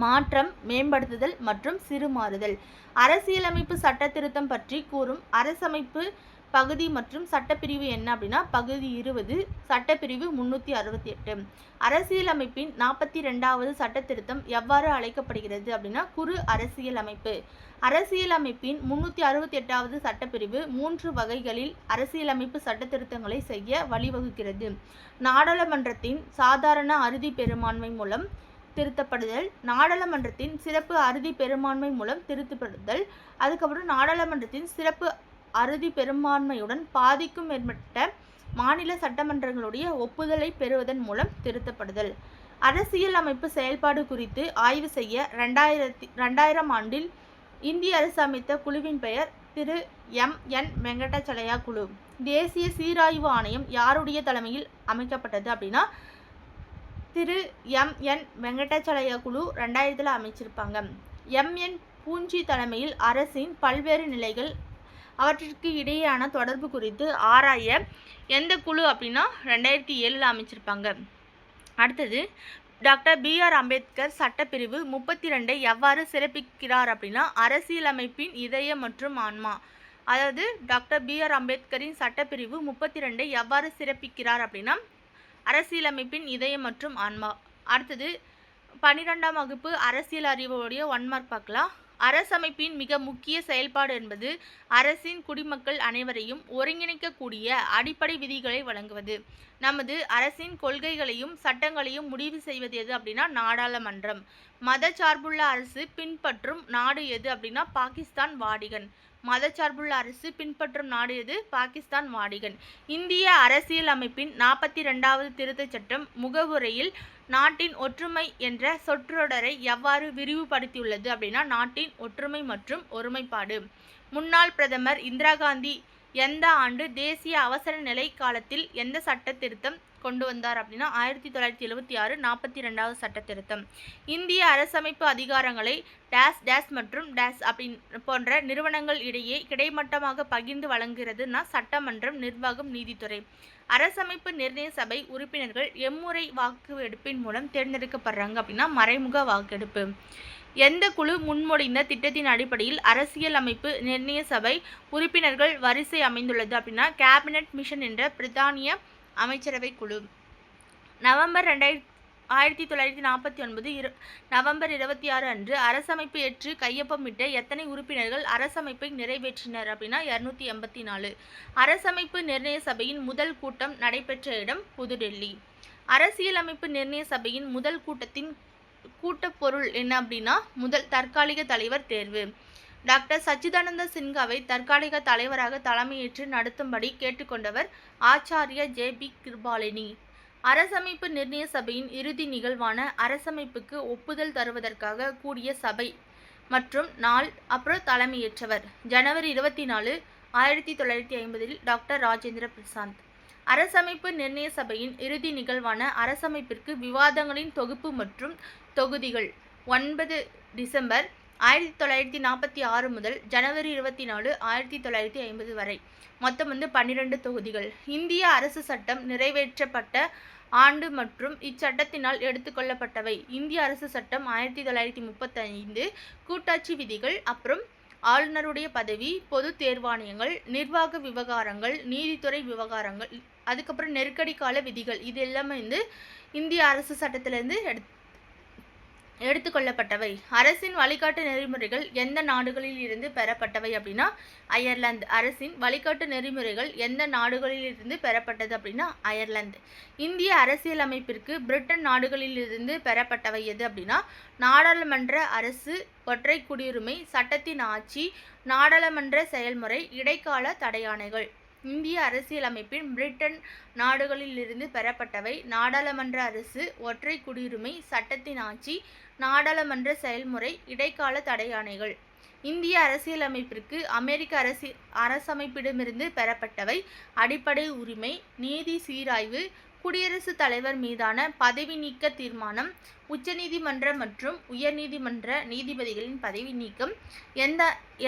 A: மாற்றம், மேம்படுத்துதல் மற்றும் சிறுமாறுதல். அரசியலமைப்பு சட்ட திருத்தம் பற்றி கூறும் அரசமைப்பு பகுதி மற்றும் சட்டப்பிரிவு என்ன அப்படின்னா பகுதி 20, சட்டப்பிரிவு 368. அரசியலமைப்பின் 42வது சட்ட திருத்தம் எவ்வாறு அழைக்கப்படுகிறது அப்படின்னா குறு அரசியலமைப்பு. அரசியலமைப்பின் 368வது சட்டப்பிரிவு 3 வகைகளில் அரசியலமைப்பு சட்ட திருத்தங்களை செய்ய வழிவகுக்கிறது. நாடாளுமன்றத்தின் சாதாரண அறுதி பெரும்பான்மை மூலம் திருத்தப்படுதல், நாடாளுமன்றத்தின் சிறப்பு அறுதி பெரும்பான்மை மூலம் திருத்தப்படுதல், அதுக்கப்புறம் நாடாளுமன்றத்தின் சிறப்பு அறுதி பெரும்பான்மையுடன் பாதிக்கும் மேற்பட்ட மாநில சட்டமன்றங்களுடைய ஒப்புதலை பெறுவதன் மூலம் திருத்தப்படுதல். அரசியல் அமைப்பு செயல்பாடு குறித்து ஆய்வு செய்ய 2000 ஆண்டில் இந்திய அரசு அமைத்த குழுவின் பெயர் திரு M.N. வெங்கடாச்சலயா குழு. தேசிய சீராய்வு ஆணையம் யாருடைய தலைமையில் அமைக்கப்பட்டது அப்படின்னா திரு M.N. வெங்கடாச்சலயா குழு 2000 அமைச்சிருப்பாங்க. M.N. பூஞ்சி தலைமையில் அரசின் பல்வேறு நிலைகள் அவற்றிற்கு இடையேயான தொடர்பு குறித்து ஆராய எந்த குழு அப்படின்னா 2007 அமைச்சிருப்பாங்க. அடுத்தது டாக்டர் B.R. அம்பேத்கர் சட்டப்பிரிவு 32 எவ்வாறு சிறப்பிக்கிறார் அப்படின்னா அரசியலமைப்பின் இதயம் மற்றும் ஆன்மா. அதாவது டாக்டர் B.R. அம்பேத்கரின் சட்டப்பிரிவு 32 எவ்வாறு சிறப்பிக்கிறார் அப்படின்னா அரசியலமைப்பின் இதயம் மற்றும் ஆன்மா. அடுத்தது 12ஆம் வகுப்பு அரசியல் அறிவோடைய 1 மார்க் பார்க்கலாம். அரசமைப்பின் மிக முக்கிய செயல்பாடு என்பது அரசின் குடிமக்கள் அனைவரையும் ஒருங்கிணைக்கக்கூடிய அடிப்படை விதிகளை வழங்குவது. நமது அரசின் கொள்கைகளையும் சட்டங்களையும் முடிவு செய்வது எது அப்படின்னா நாடாளுமன்றம். மதச்சார்புள்ள அரசு பின்பற்றும் நாடு எது அப்படின்னா பாகிஸ்தான் வாடிகன். மதச்சார்புள்ள அரசு பின்பற்றும் நாடு எது? பாகிஸ்தான் வாடிகன். இந்திய அரசியல் அமைப்பின் 42வது திருத்தச் சட்டம் முகவுரையில் நாட்டின் ஒற்றுமை என்ற சொற்றொடரை எவ்வாறு விரிவுபடுத்தியுள்ளது அப்படின்னா நாட்டின் ஒற்றுமை மற்றும் ஒருமைப்பாடு. முன்னாள் பிரதமர் இந்திரா காந்தி எந்த ஆண்டு தேசிய அவசர நிலை காலத்தில் எந்த சட்ட திருத்தம் கொண்டு வந்தார் அப்படின்னா 1976 42வது சட்ட திருத்தம். இந்திய அரசமைப்பு அதிகாரங்களை டேஸ் டேஸ் மற்றும் டேஸ் போன்ற நிறுவனங்கள் இடையே கிடைமட்டமாக பகிர்ந்து வழங்குகிறதுனா சட்டமன்றம், நிர்வாகம், நீதித்துறை. அரசமைப்பு நிர்ணய சபை உறுப்பினர்கள் எம்முறை வாக்கெடுப்பின் மூலம் தேர்ந்தெடுக்கப்படுறாங்க அப்படின்னா மறைமுக வாக்கெடுப்பு. எந்த குழு முன்மொழிந்த திட்டத்தின் அடிப்படையில் அரசியல் அமைப்பு நிர்ணய சபை உறுப்பினர்கள் வரிசை அமைந்துள்ளது அப்படின்னா கேபினட் மிஷன் என்ற பிரித்தானிய அமைச்சரவை குழு. நவம்பர் 1949 நவம்பர் 26 அன்று அரசமைப்பு ஏற்று கையொப்பமிட்ட எத்தனை உறுப்பினர்கள் அரசமைப்பை நிறைவேற்றினர் அப்படின்னா 284. அரசமைப்பு நிர்ணய சபையின் முதல் கூட்டம் நடைபெற்ற இடம் புதுடெல்லி. அரசியலமைப்பு நிர்ணய சபையின் முதல் கூட்டத்தின் கூட்டப்பொருள் என்ன அப்படின்னா முதல் தற்காலிக தலைவர் தேர்வு. டாக்டர் சச்சிதானந்த சின்ஹாவை தற்காலிக தலைவராக தலைமையேற்று நடத்தும்படி கேட்டுக்கொண்டவர் ஆச்சாரிய JB கிருபாலினி. அரசமைப்பு நிர்ணய சபையின் இறுதி நிகழ்வான அரசமைப்புக்கு ஒப்புதல் தருவதற்காக கூடிய சபை மற்றும் நாள் அப்புறம் தலைமையேற்றவர் ஜனவரி 24, 1950 டாக்டர் ராஜேந்திர பிரசாத். அரசமைப்பு நிர்ணய சபையின் இறுதி நிகழ்வான அரசமைப்பிற்கு விவாதங்களின் தொகுப்பு மற்றும் தொகுதிகள் 9 டிசம்பர் 1946 முதல் ஜனவரி 24, 1950 வரை. மொத்தம் 12 தொகுதிகள். இந்திய அரசு சட்டம் நிறைவேற்றப்பட்ட ஆண்டு மற்றும் இச்சட்டத்தினால் எடுத்துக்கொள்ளப்பட்டவை. இந்திய அரசு சட்டம் 1935, கூட்டாட்சி விதிகள், அப்புறம் ஆளுநருடைய பதவி, பொது தேர்வாணையங்கள், நிர்வாக விவகாரங்கள், நீதித்துறை விவகாரங்கள், அதுக்கப்புறம் நெருக்கடி கால விதிகள், இது எல்லாமே வந்து இந்திய அரசு சட்டத்திலிருந்து எடுத்துக்கொள்ளப்பட்டவை. அரசின் வழிகாட்டு நெறிமுறைகள் எந்த நாடுகளில் இருந்து பெறப்பட்டவை அப்படின்னா அயர்லாந்து. அரசின் வழிகாட்டு நெறிமுறைகள் எந்த நாடுகளில் இருந்து பெறப்பட்டது அப்படின்னா அயர்லாந்து. இந்திய அரசியலமைப்பிற்கு பிரிட்டன் நாடுகளில் இருந்து பெறப்பட்டவை எது அப்படின்னா நாடாளுமன்ற அரசு, ஒற்றை குடியுரிமை, சட்டத்தின் ஆட்சி, நாடாளுமன்ற செயல்முறை, இடைக்கால தடையாணைகள். இந்திய அரசியலமைப்பின் பிரிட்டன் நாடுகளில் இருந்து பெறப்பட்டவை நாடாளுமன்ற அரசு, ஒற்றை குடியுரிமை, சட்டத்தின் ஆட்சி, நாடாளுமன்ற செயல்முறை, இடைக்கால தடையாணைகள். இந்திய அரசியலமைப்பிற்கு அமெரிக்க அரசமைப்பிடமிருந்து பெறப்பட்டவை அடிப்படை உரிமை, நீதி சீராய்வு, குடியரசுத் தலைவர் மீதான பதவி நீக்க தீர்மானம், உச்சநீதிமன்ற மற்றும் உயர்நீதிமன்ற நீதிபதிகளின் பதவி நீக்கம்.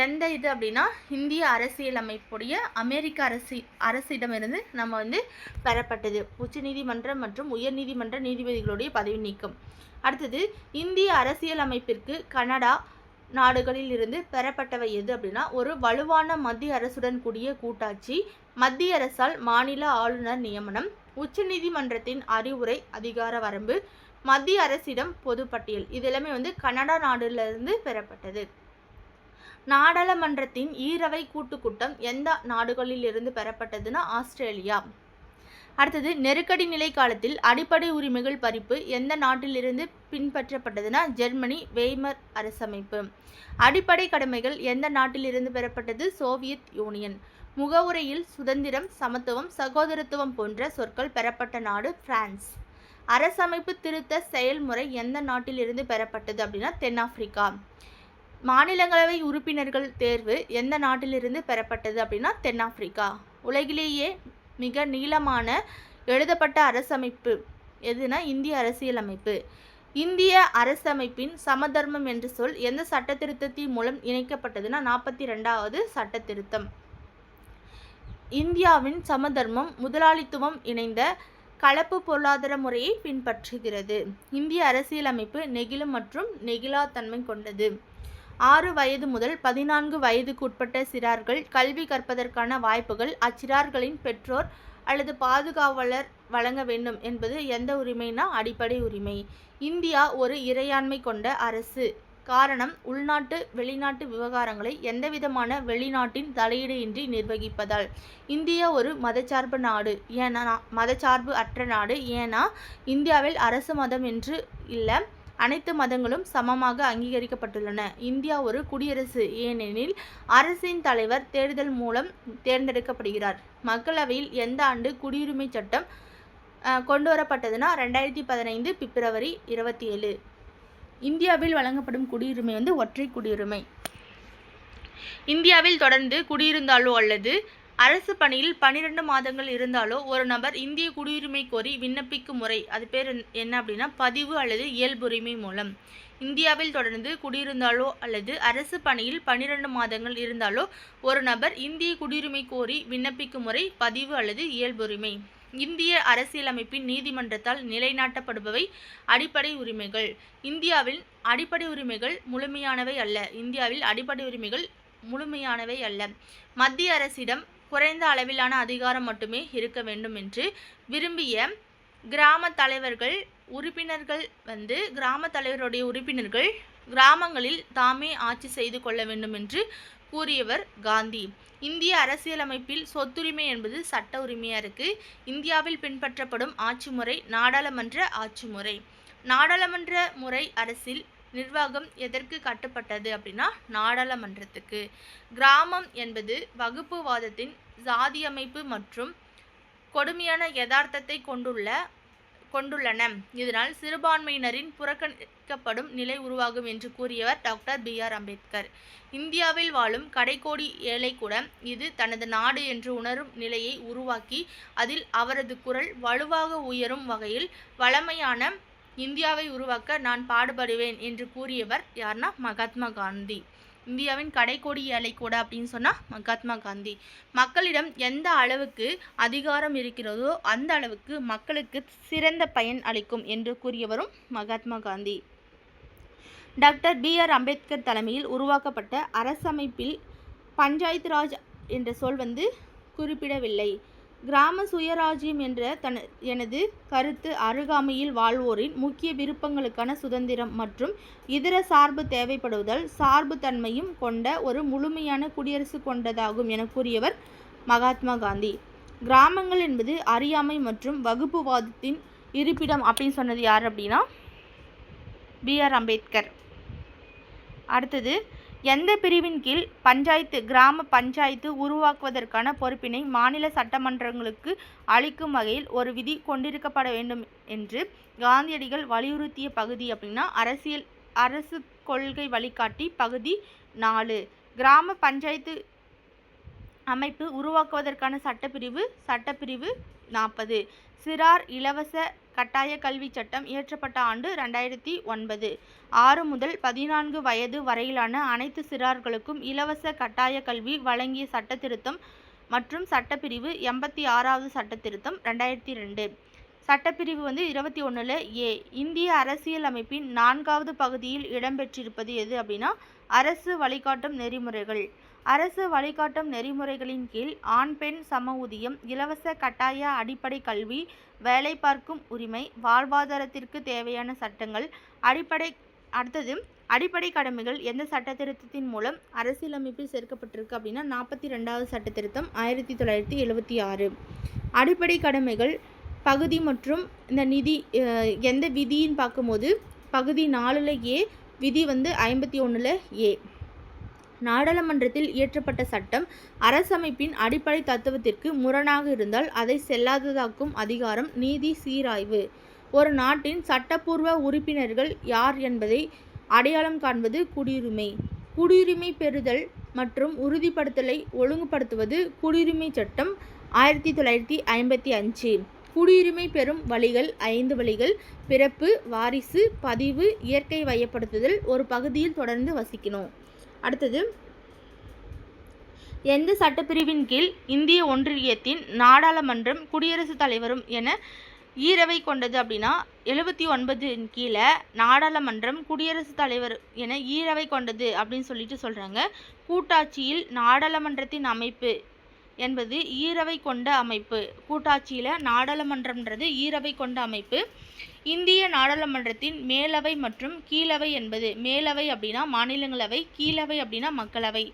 A: எந்த இது அப்படின்னா இந்திய அரசியலமைப்புடைய அமெரிக்க அரசிடமிருந்து நம்ம வந்து பெறப்பட்டது உச்சநீதிமன்றம் மற்றும் உயர்நீதிமன்ற நீதிபதிகளுடைய பதவி நீக்கம். அடுத்தது இந்திய அரசியலமைப்பிற்கு கனடா நாடுகளில் இருந்து பெறப்பட்டவை எது அப்படின்னா ஒரு வலுவான மத்திய அரசுடன் கூடிய கூட்டாட்சி, மத்திய அரசால் மாநில ஆளுநர் நியமனம், உச்சநீதிமன்றத்தின் அறிவுரை அதிகார வரம்பு, மத்திய அரசிடம் பொதுப்பட்டியல். இது எல்லாமே வந்து கனடா நாடுகளிலிருந்து பெறப்பட்டது. நாடாளுமன்றத்தின் ஈரவை கூட்டுக்கூட்டம் எந்த நாடுகளில் இருந்து பெறப்பட்டதுன்னா ஆஸ்திரேலியா. அடுத்தது நெருக்கடி நிலை காலத்தில் அடிப்படை உரிமைகள் பறிப்பு எந்த நாட்டிலிருந்து பின்பற்றப்பட்டதுன்னா ஜெர்மனி, வெய்மர் அரசமைப்பு. அடிப்படை கடமைகள் எந்த நாட்டிலிருந்து பெறப்பட்டது சோவியத் யூனியன். முகவுரையில் சுதந்திரம், சமத்துவம், சகோதரத்துவம் போன்ற சொற்கள் பெறப்பட்ட நாடு பிரான்ஸ். அரசமைப்பு திருத்த செயல்முறை எந்த நாட்டிலிருந்து பெறப்பட்டது அப்படின்னா தென்னாப்பிரிக்கா. மாநிலங்களவை உறுப்பினர்கள் தேர்வு எந்த நாட்டிலிருந்து பெறப்பட்டது அப்படின்னா தென்னாப்பிரிக்கா. உலகிலேயே மிக நீளமான எழுதப்பட்ட அரசமைப்பு எதுனா இந்திய அரசியலமைப்பு. இந்திய அரசமைப்பின் சமதர்மம் என்ற சொல் எந்த சட்ட திருத்தத்தின் மூலம் இணைக்கப்பட்டதுன்னா 42வது சட்ட திருத்தம். இந்தியாவின் சமதர்மம் முதலாளித்துவம் இணைந்த கலப்பு பொருளாதார முறையை பின்பற்றுகிறது. இந்திய அரசியலமைப்பு நெகிழும் மற்றும் நெகிழா தன்மை கொண்டது. 6 வயது முதல் 14 வயதுக்கு உட்பட்ட சிறார்கள் கல்வி கற்பதற்கான வாய்ப்புகள் அச்சிறார்களின் பெற்றோர் அல்லது பாதுகாவலர் வழங்க வேண்டும் என்பது எந்த உரிமைனா அடிப்படை உரிமை. இந்தியா ஒரு இறையாண்மை கொண்ட அரசு. காரணம் உள்நாட்டு வெளிநாட்டு விவகாரங்களை எந்தவிதமான வெளிநாட்டின் தலையீடு இன்றி நிர்வகிப்பதால். இந்தியா ஒரு மதச்சார்பு நாடு. மதச்சார்பு அற்ற நாடு. ஏன்னா இந்தியாவில் அரசு மதம் என்று இல்லை, அனைத்து மதங்களும் சமமாக அங்கீகரிக்கப்பட்டுள்ளன. இந்தியா ஒரு குடியரசு. ஏனெனில் அரசின் தலைவர் தேர்தல் மூலம் தேர்ந்தெடுக்கப்படுகிறார். மக்களவையில் எந்த ஆண்டு குடியுரிமை சட்டம் கொண்டு வரப்பட்டதுன்னா 2015 பிப்ரவரி 27. இந்தியாவில் வழங்கப்படும் குடியுரிமை வந்து ஒற்றை குடியுரிமை. இந்தியாவில் தொடர்ந்து குடியிருந்தாலோ அல்லது அரசு பணியில் 12 மாதங்கள் இருந்தாலோ ஒரு நபர் இந்திய குடியுரிமை கோரி விண்ணப்பிக்கும் முறை அது பேர் என்ன அப்படின்னா பதிவு அல்லது இயல்புரிமை மூலம். இந்தியாவில் தொடர்ந்து குடியிருந்தாலோ அல்லது அரசு பணியில் 12 மாதங்கள் இருந்தாலோ ஒரு நபர் இந்திய குடியுரிமை கோரி விண்ணப்பிக்கும் முறை பதிவு அல்லது இயல்புரிமை. இந்திய அரசியலமைப்பின் நீதிமன்றத்தால் நிலைநாட்டப்படுபவை அடிப்படை உரிமைகள். இந்தியாவில் அடிப்படை உரிமைகள் முழுமையானவை அல்ல. இந்தியாவில் அடிப்படை உரிமைகள் முழுமையானவை அல்ல. மத்திய அரசிடம் குறைந்த அளவிலான அதிகாரம் மட்டுமே இருக்க வேண்டும் என்று விரும்பிய கிராம தலைவர்கள் உறுப்பினர்கள் கிராமங்களில் தாமே ஆட்சி செய்து கொள்ள வேண்டும் என்று கூறியவர் காந்தி. இந்திய அரசியலமைப்பில் சொத்துரிமை என்பது சட்ட உரிமையாக இருக்குது. இந்தியாவில் பின்பற்றப்படும் ஆட்சி முறை நாடாளுமன்ற ஆட்சி முறை. நாடாளுமன்ற முறை அரசில் நிர்வாகம் எதற்கு கட்டுப்பட்டது அப்படின்னா நாடாளுமன்றத்துக்கு. கிராமம் என்பது வகுப்புவாதத்தின் சாதி அமைப்பு மற்றும் கொடுமையான யதார்த்தத்தை கொண்டுள்ளன. இதனால் சிறுபான்மையினரின் புறக்கணிக்கப்படும் நிலை உருவாகும் என்று கூறியவர் டாக்டர் BR அம்பேத்கர். இந்தியாவில் வாழும் கடைக்கோடி ஏழை கூட இது தனது நாடு என்று உணரும் நிலையை உருவாக்கி அதில் அவரது குரல் வலுவாக உயரும் வகையில் வளமையான இந்தியாவை உருவாக்க நான் பாடுபடுவேன் என்று கூறியவர் யார்னா மகாத்மா காந்தி. இந்தியாவின் கடைக்கோடி ஏழை கூட அப்படின்னு சொன்னால் மகாத்மா காந்தி. மக்களிடம் எந்த அளவுக்கு அதிகாரம் இருக்கிறதோ அந்த அளவுக்கு மக்களுக்கு சிறந்த பயன் அளிக்கும் என்று கூறியவரும் மகாத்மா காந்தி. Doctor B.R. அம்பேத்கர் தலைமையில் உருவாக்கப்பட்ட அரசமைப்பில் பஞ்சாயத்து ராஜ் என்ற சொல் குறிப்பிடவில்லை. கிராம சுயராஜ்யம் என்ற எனது கருத்து அருகாமையில் வாழ்வோரின் முக்கிய விருப்பங்களுக்கான சுதந்திரம் மற்றும் இதர சார்பு தேவைப்படுவதால் சார்பு தன்மையும் கொண்ட ஒரு முழுமையான குடியரசு கொண்டதாகும் என கூறியவர் மகாத்மா காந்தி. கிராமங்கள் என்பது அறியாமை மற்றும் வகுப்புவாதத்தின் இருப்பிடம் அப்படின்னு சொன்னது யார் அப்படின்னா B.R. அம்பேத்கர். அடுத்தது, எந்த பிரிவின் கீழ் கிராம பஞ்சாயத்து உருவாக்குவதற்கான பொறுப்பினை மாநில சட்டமன்றங்களுக்கு அளிக்கும் வகையில் ஒரு விதி கொண்டிருக்கப்பட வேண்டும் என்று காந்தியடிகள் வலியுறுத்திய பகுதி அப்படின்னா அரசு கொள்கை வழிகாட்டி பகுதி 4. கிராம பஞ்சாயத்து அமைப்பு உருவாக்குவதற்கான சட்டப்பிரிவு 40. சிறார் இலவச கட்டாய கல்வி சட்டம் இயற்றப்பட்ட ஆண்டு 2009. 6 முதல் 14 வயது வரையிலான அனைத்து சிறார்களுக்கும் இலவச கட்டாய கல்வி வழங்கிய சட்டத்திருத்தம் மற்றும் சட்டப்பிரிவு 86வது சட்டத்திருத்தம் 2002. சட்டப்பிரிவு 21 A. இந்திய அரசியல் அமைப்பின் 4வது பகுதியில் இடம்பெற்றிருப்பது எது அப்படின்னா அரசு வழிகாட்டும் நெறிமுறைகள். அரசு வழிகாட்டும் நெறிமுறைகளின் கீழ் ஆண் பெண் சம ஊதியம், இலவச கட்டாய அடிப்படை கல்வி, வேலை பார்க்கும் உரிமை, வாழ்வாதாரத்திற்கு தேவையான சட்டங்கள், அடிப்படை கடமைகள் எந்த சட்ட திருத்தத்தின் மூலம் அரசியலமைப்பில் சேர்க்கப்பட்டிருக்கு அப்படின்னா 42வது சட்ட திருத்தம் 1976. அடிப்படை கடமைகள் பகுதி மற்றும் இந்த நிதி எந்த விதின்னு பார்க்கும்போது பகுதி 4 A, விதி 51 A. நாடாளுமன்றத்தில் இயற்றப்பட்ட சட்டம் அரசமைப்பின் அடிப்படை தத்துவத்திற்கு முரணாக இருந்தால் அதை செல்லாததாக்கும் அதிகாரம். நீதி சீராய்வு. ஒரு நாட்டின் சட்டப்பூர்வ உறுப்பினர்கள் யார் என்பதை அடையாளம் காண்பது குடியுரிமை. குடியுரிமை பெறுதல் மற்றும் உறுதிப்படுத்தலை ஒழுங்குபடுத்துவது குடியுரிமை சட்டம் 1955. குடியுரிமை பெறும் வழிகள் 5 வழிகள். பிறப்பு, வாரிசு, பதிவு, இயற்கை வயப்படுத்துதல், ஒரு பகுதியில் தொடர்ந்து வசிக்கணும். அடுத்தது, எந்த சட்டப்பிரிவின் கீழ் இந்திய ஒன்றியத்தின் நாடாளுமன்றம் குடியரசுத் தலைவரும் என ஈரவை கொண்டது அப்படின்னா 79 கீழே நாடாளுமன்றம் குடியரசுத் தலைவர் என ஈரவை கொண்டது அப்படின்னு சொல்கிறாங்க. கூட்டாட்சியில் நாடாளுமன்றத்தின் அமைப்பு என்பது ஈரவை கொண்ட அமைப்பு. கூட்டாட்சியில் நாடாளுமன்றம்ன்றது ஈரவை கொண்ட அமைப்பு. இந்திய நாடாளுமன்றத்தின் மேலவை மற்றும் கீழவை என்பது மேலவை அப்படின்னா மாநிலங்களவை, கீழவை அப்படின்னா மக்களவை.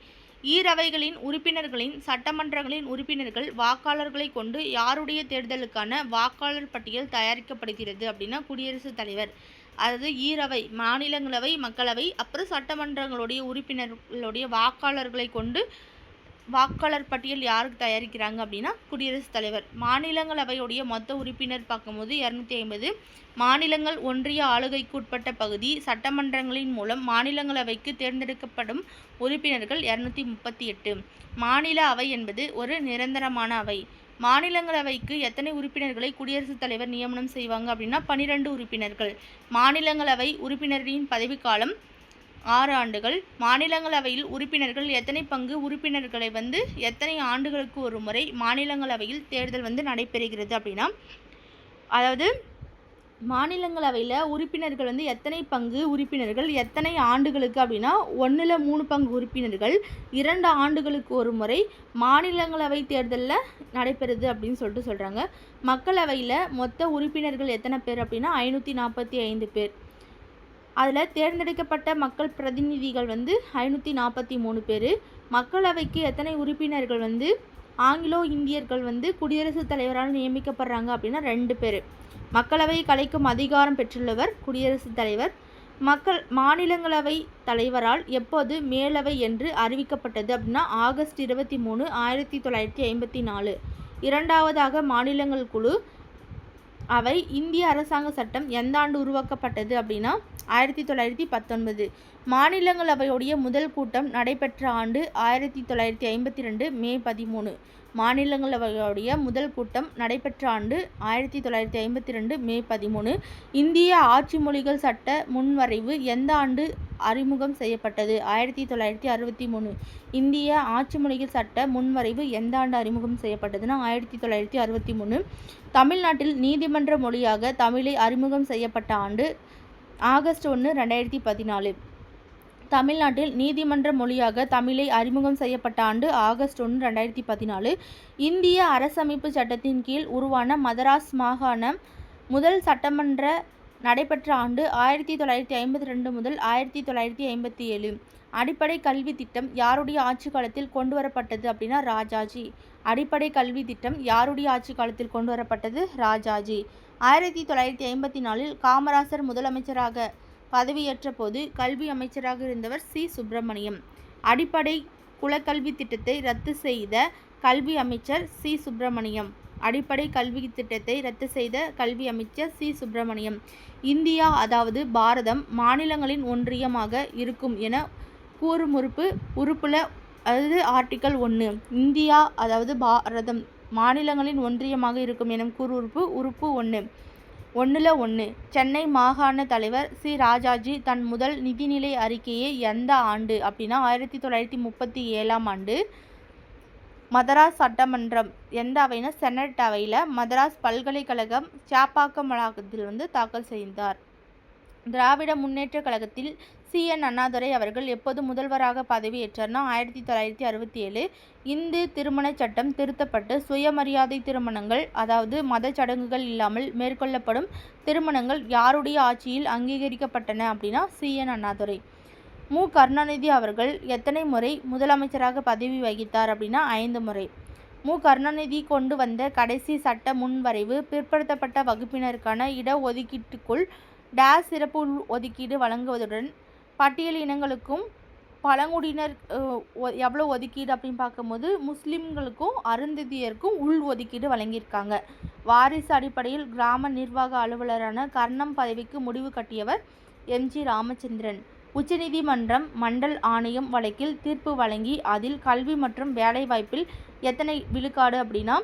A: ஈரவைகளின் உறுப்பினர்களின் சட்டமன்றங்களின் உறுப்பினர்கள் வாக்காளர்களை கொண்டு யாருடைய தேர்தலுக்கான வாக்காளர் பட்டியல் தயாரிக்கப்படுகிறது அப்படின்னா குடியரசுத் தலைவர். அதாவது ஈரவை மாநிலங்களவை, மக்களவை, அப்புறம் சட்டமன்றங்களுடைய உறுப்பினர்களுடைய வாக்காளர்களை கொண்டு வாக்காளர் பட்டியல் யாருக்கு தயாரிக்கிறாங்க அப்படின்னா குடியரசுத் தலைவர். மாநிலங்களவையுடைய மொத்த உறுப்பினர் பார்க்கும்போது 250. மாநிலங்கள் ஒன்றிய ஆளுகைக்கு உட்பட்ட பகுதி. சட்டமன்றங்களின் மூலம் மாநிலங்களவைக்கு தேர்ந்தெடுக்கப்படும் உறுப்பினர்கள் 238. மாநில அவை என்பது ஒரு நிரந்தரமான அவை. மாநிலங்களவைக்கு எத்தனை உறுப்பினர்களை குடியரசுத் தலைவர் நியமனம் செய்வாங்க அப்படின்னா 12 உறுப்பினர்கள். மாநிலங்களவை உறுப்பினரின் பதவிக்காலம் 6 ஆண்டுகள். மாநிலங்களவையில் உறுப்பினர்கள் எத்தனை பங்கு உறுப்பினர்களை எத்தனை ஆண்டுகளுக்கு ஒரு முறை மாநிலங்களவையில் தேர்தல் நடைபெறுகிறது அப்படின்னா, அதாவது மாநிலங்களவையில் உறுப்பினர்கள் எத்தனை பங்கு உறுப்பினர்கள் எத்தனை ஆண்டுகளுக்கு அப்படின்னா 1/3 பங்கு உறுப்பினர்கள் 2 ஆண்டுகளுக்கு ஒரு முறை மாநிலங்களவை தேர்தலில் நடைபெறுது அப்படின்னு சொல்கிறாங்க. மக்களவையில் மொத்த உறுப்பினர்கள் எத்தனை பேர் அப்படின்னா 545 பேர். அதில் தேர்ந்தெடுக்கப்பட்ட மக்கள் பிரதிநிதிகள் 543 பேர். மக்களவைக்கு எத்தனை உறுப்பினர்கள் ஆங்கிலோ இந்தியர்கள் குடியரசுத் தலைவரால் நியமிக்கப்படுறாங்க அப்படின்னா 2 பேர். மக்களவை கலைக்கும் அதிகாரம் பெற்றுள்ளவர் குடியரசுத் தலைவர். மாநிலங்களவை தலைவரால் எப்போது மேலவை என்று அறிவிக்கப்பட்டது அப்படின்னா ஆகஸ்ட் 23, 1954. இரண்டாவதாக மாநிலங்கள் குழு அவை. இந்திய அரசாங்க சட்டம் எந்த ஆண்டு உருவாக்கப்பட்டது அப்படின்னா 1919. மாநிலங்களவையுடைய முதல் கூட்டம் நடைபெற்ற ஆண்டு 1952 மே 13. மாநிலங்களவையுடைய முதல் கூட்டம் நடைபெற்ற ஆண்டு 1952 மே 13. இந்திய ஆட்சி மொழிகள் சட்ட முன்வரைவு எந்த ஆண்டு அறிமுகம் செய்யப்பட்டது? 1963. இந்திய ஆட்சி மொழிகள் சட்ட முன்வரைவு எந்த ஆண்டு அறிமுகம் செய்யப்பட்டதுன்னா 1963. தமிழ்நாட்டில் நீதிமன்ற மொழியாக தமிழை அறிமுகம் செய்யப்பட்ட ஆண்டு ஆகஸ்ட் 1, 2014. தமிழ்நாட்டில் நீதிமன்ற மொழியாக தமிழை அறிமுகம் செய்யப்பட்ட ஆண்டு ஆகஸ்ட் 1, 2014. இந்திய அரசமைப்பு சட்டத்தின் கீழ் உருவான மதராஸ் மாகாணம் முதல் சட்டமன்ற நடைபெற்ற ஆண்டு 1952 முதல் 1957. அடிப்படை கல்வி திட்டம் யாருடைய ஆட்சி காலத்தில் கொண்டு வரப்பட்டது அப்படின்னா ராஜாஜி. அடிப்படை கல்வி திட்டம் யாருடைய ஆட்சி காலத்தில் கொண்டு வரப்பட்டது? ராஜாஜி. 1954 காமராசர் முதலமைச்சராக பதவியேற்ற போது கல்வி அமைச்சராக இருந்தவர் சி. சுப்பிரமணியம். அடிப்படை குலக்கல்வி திட்டத்தை ரத்து செய்த கல்வி அமைச்சர் சி. சுப்பிரமணியம். அடிப்படை கல்வி திட்டத்தை ரத்து செய்த கல்வி அமைச்சர் சி. சுப்பிரமணியம். இந்தியா அதாவது பாரதம் மாநிலங்களின் ஒன்றியமாக இருக்கும் என கூறும் உறுப்புல அதாவது ஆர்டிக்கல் 1. இந்தியா அதாவது பாரதம் மாநிலங்களின் ஒன்றியமாக இருக்கும் எனும் உறுப்பு 1. சென்னை மாகாண தலைவர் சி. ராஜாஜி தன் முதல் நிதிநிலை அறிக்கையை எந்த ஆண்டு அப்படின்னா 1937 ஆண்டு மதராஸ் சட்டமன்றம் எந்த அவைனா செனட் அவையில் மதராஸ் பல்கலைக்கழகம் சேப்பாக்கம் வளாகத்தில் தாக்கல் செய்தார். திராவிட முன்னேற்ற கழகத்தில் சி.என். அண்ணாதுரை அவர்கள் எப்போது முதல்வராக பதவியேற்றார்னா 1967. இந்து திருமண சட்டம் திருத்தப்பட்டு சுயமரியாதை திருமணங்கள் அதாவது மத சடங்குகள் இல்லாமல் மேற்கொள்ளப்படும் திருமணங்கள் யாருடைய ஆட்சியில் அங்கீகரிக்கப்பட்டன அப்படின்னா சி.என். அண்ணாதுரை. மு. கருணாநிதி அவர்கள் எத்தனை முறை முதலமைச்சராக பதவி வகித்தார் அப்படின்னா 5 முறை. மு. கருணாநிதி கொண்டு வந்த கடைசி சட்ட முன்வரைவு பிற்படுத்தப்பட்ட வகுப்பினருக்கான இடஒதுக்கீட்டுக்குள் சிறப்பு உள் ஒதுக்கீடு வழங்குவதுடன் பட்டியல் இனங்களுக்கும் பழங்குடியினர் எவ்வளோ ஒதுக்கீடு அப்படின்னு பார்க்கும்போது முஸ்லீம்களுக்கும் அருந்ததியருக்கும் உள் ஒதுக்கீடு வழங்கியிருக்காங்க. வாரிசு அடிப்படையில் கிராம நிர்வாக அலுவலரான கர்ணம் பதவிக்கு முடிவு கட்டியவர் எம்.ஜி. ராமச்சந்திரன். உச்சநீதிமன்றம் மண்டல் ஆணையம் வழக்கில் தீர்ப்பு வழங்கி அதில் கல்வி மற்றும் வேலைவாய்ப்பில் எத்தனை விழுக்காடு அப்படின்னா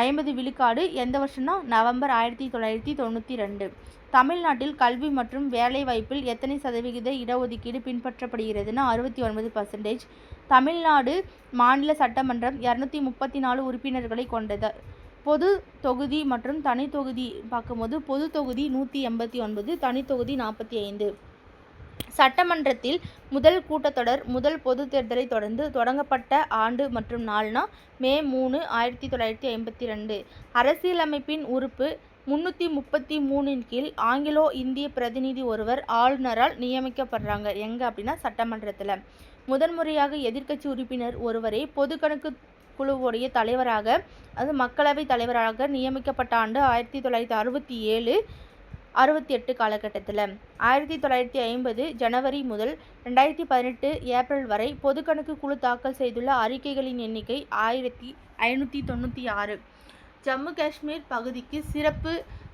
A: 50 விழுக்காடு. எந்த வருஷம்னா நவம்பர் 1992. தமிழ்நாட்டில் கல்வி மற்றும் வேலைவாய்ப்பில் எத்தனை சதவிகித இடஒதுக்கீடு பின்பற்றப்படுகிறதுனா 69%. தமிழ்நாடு மாநில சட்டமன்றம் 234 உறுப்பினர்களை கொண்டது. பொது தொகுதி மற்றும் தனி தொகுதி பார்க்கும்போது பொது தொகுதி 189, தனி தொகுதி 45. சட்டமன்றத்தில் முதல் கூட்டத்தொடர் முதல் பொது தேர்தலை தொடர்ந்து தொடங்கப்பட்ட ஆண்டு மற்றும் நாள்னா மே 3, 1952. அரசியலமைப்பின் உறுப்பு 333 கீழ் ஆங்கிலோ இந்திய பிரதிநிதி ஒருவர் ஆளுநரால் நியமிக்கப்படுறாங்க. எங்கே அப்படின்னா சட்டமன்றத்தில். முதன்முறையாக எதிர்க்கட்சி உறுப்பினர் ஒருவரே பொது கணக்கு குழுவுடைய தலைவராக அது மக்களவை தலைவராக நியமிக்கப்பட்ட ஆண்டு 1967, 68 காலகட்டத்தில். 1950 ஜனவரி முதல் 2018 ஏப்ரல் வரை பொதுக்கணக்கு குழு தாக்கல் செய்துள்ள அறிக்கைகளின் எண்ணிக்கை 1596. ஜம்மு காஷ்மீர் பகுதிக்கு சிறப்பு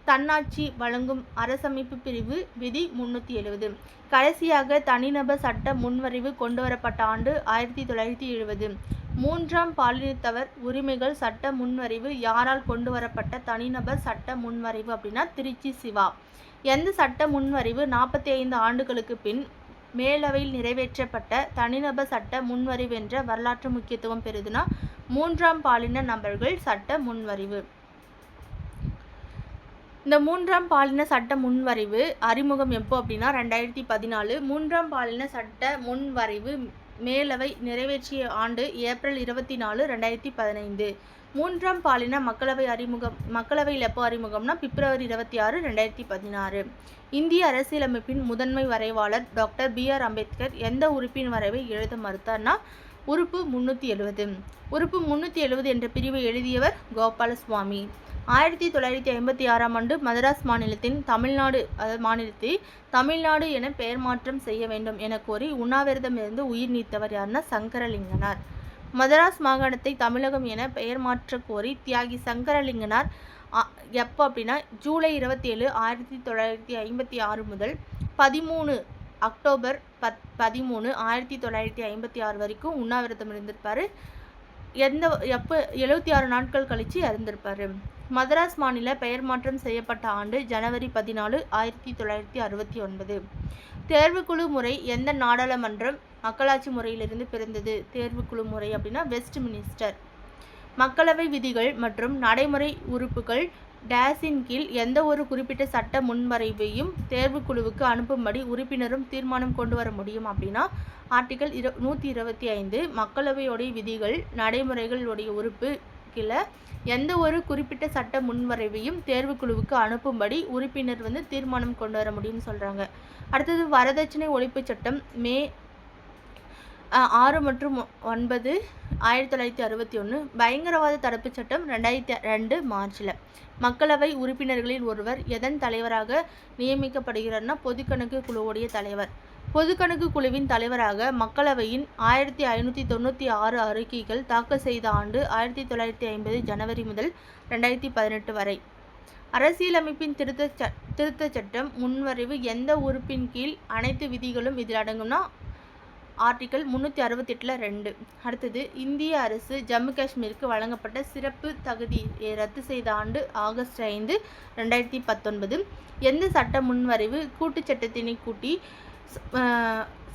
A: தன்னாட்சி வழங்கும் அரசமைப்பு பிரிவு விதி 370. கடைசியாக தனிநபர் சட்ட முன்வரைவு கொண்டுவரப்பட்ட ஆண்டு 1970. 3ஆம் பாலினத்தவர் உரிமைகள் சட்ட முன்வரைவு யாரால் கொண்டு வரப்பட்ட தனிநபர் சட்ட முன்வரைவு அப்படின்னா திருச்சி சிவா. எந்த சட்ட முன்வரைவு 45 ஆண்டுகளுக்கு பின் மேலவையில் நிறைவேற்றப்பட்ட தனிநபர் சட்ட முன்வரைவு என்ற வரலாற்று முக்கியத்துவம் பெறுதுன்னா 3ஆம் பாலின நபர்கள் சட்ட முன்வரைவு. இந்த 3ஆம் பாலின சட்ட முன்வரைவு அறிமுகம் எப்போ அப்படின்னா 2014. 3ஆம் பாலின சட்ட முன்வரைவு மேலவை நிறைவேற்றிய ஆண்டு ஏப்ரல் 24, 2015. 3ஆம் பாலின மக்களவையில் எப்போ அறிமுகம்னா பிப்ரவரி 26, 2016. இந்திய அரசியலமைப்பின் முதன்மை வரைவாளர் டாக்டர் B.R. அம்பேத்கர் எந்த உறுப்பின் வரைவை எழுத மறுத்தார்னா உறுப்பு 370. உறுப்பு 370 என்ற பிரிவை எழுதியவர் கோபாலசுவாமி. 1956ஆம் ஆண்டு மதராஸ் மாநிலத்தின் தமிழ்நாடு என பெயர் மாற்றம் செய்ய வேண்டும் என கோரி உண்ணாவிரதம் இருந்து உயிர் நீத்தவர் யாருன்னா சங்கரலிங்கனார். மதராஸ் மாகாணத்தை தமிழகம் என பெயர் மாற்ற கோரி தியாகி சங்கரலிங்கனார் எப்போ அப்படின்னா ஜூலை 27, 1956 முதல் 13 அக்டோபர் 13, 1956 வரைக்கும் உண்ணாவிரதம் இருந்திருப்பார். எப்போ 76 நாட்கள் கழித்து இறந்திருப்பார். மதராஸ் மாநில பெயர் மாற்றம் செய்யப்பட்ட ஆண்டு ஜனவரி 14, 1969. தேர்வுக்குழு முறை எந்த நாடாளுமன்றம் மக்களாட்சி முறையிலிருந்து பிறந்தது? தேர்வுக்குழு முறை அப்படின்னா வெஸ்ட் மினிஸ்டர். மக்களவை விதிகள் மற்றும் நடைமுறை உறுப்புகள் டேஸின் கீழ் எந்த ஒரு குறிப்பிட்ட சட்ட முன்வரைவையும் தேர்வுக்குழுவுக்கு அனுப்பும்படி உறுப்பினரும் தீர்மானம் கொண்டு வர முடியும் அப்படின்னா ஆர்டிகல் 125 மக்களவையுடைய விதிகள் நடைமுறைகளுடைய உறுப்பு கீழே எந்த ஒரு குறிப்பிட்ட சட்ட முன்வரைவையும் தேர்வுக்குழுவுக்கு அனுப்பும்படி உறுப்பினர் தீர்மானம் கொண்டு வர முடியும்னு சொல்கிறாங்க. அடுத்தது வரதட்சணை ஒழிப்பு சட்டம் மே 6 மற்றும் 9 1961, பயங்கரவாத தடுப்பு சட்டம் 2002 மார்ச்சில். மக்களவை உறுப்பினர்களில் ஒருவர் எதன் தலைவராக நியமிக்கப்படுகிறார்னா பொதுக்கணக்கு குழுவுடைய தலைவர். பொதுக்கணக்கு குழுவின் தலைவராக மக்களவையின் 1596 அறிக்கைகள் தாக்கல் செய்த ஆண்டு 1950 ஜனவரி முதல் 2018 வரை. அரசியலமைப்பின் திருத்த சட்டம் முன்வரைவு எந்த உறுப்பின் கீழ் அனைத்து விதிகளும் இதில் அடங்கும்னா ஆர்டிகல் 368 2. அடுத்தது இந்திய அரசு ஜம்மு காஷ்மீருக்கு வழங்கப்பட்ட சிறப்பு தகுதியை ரத்து செய்த ஆண்டு ஆகஸ்ட் 5 2019. எந்த சட்ட முன்வரைவு கூட்டுச் சட்டத்தினை கூட்டி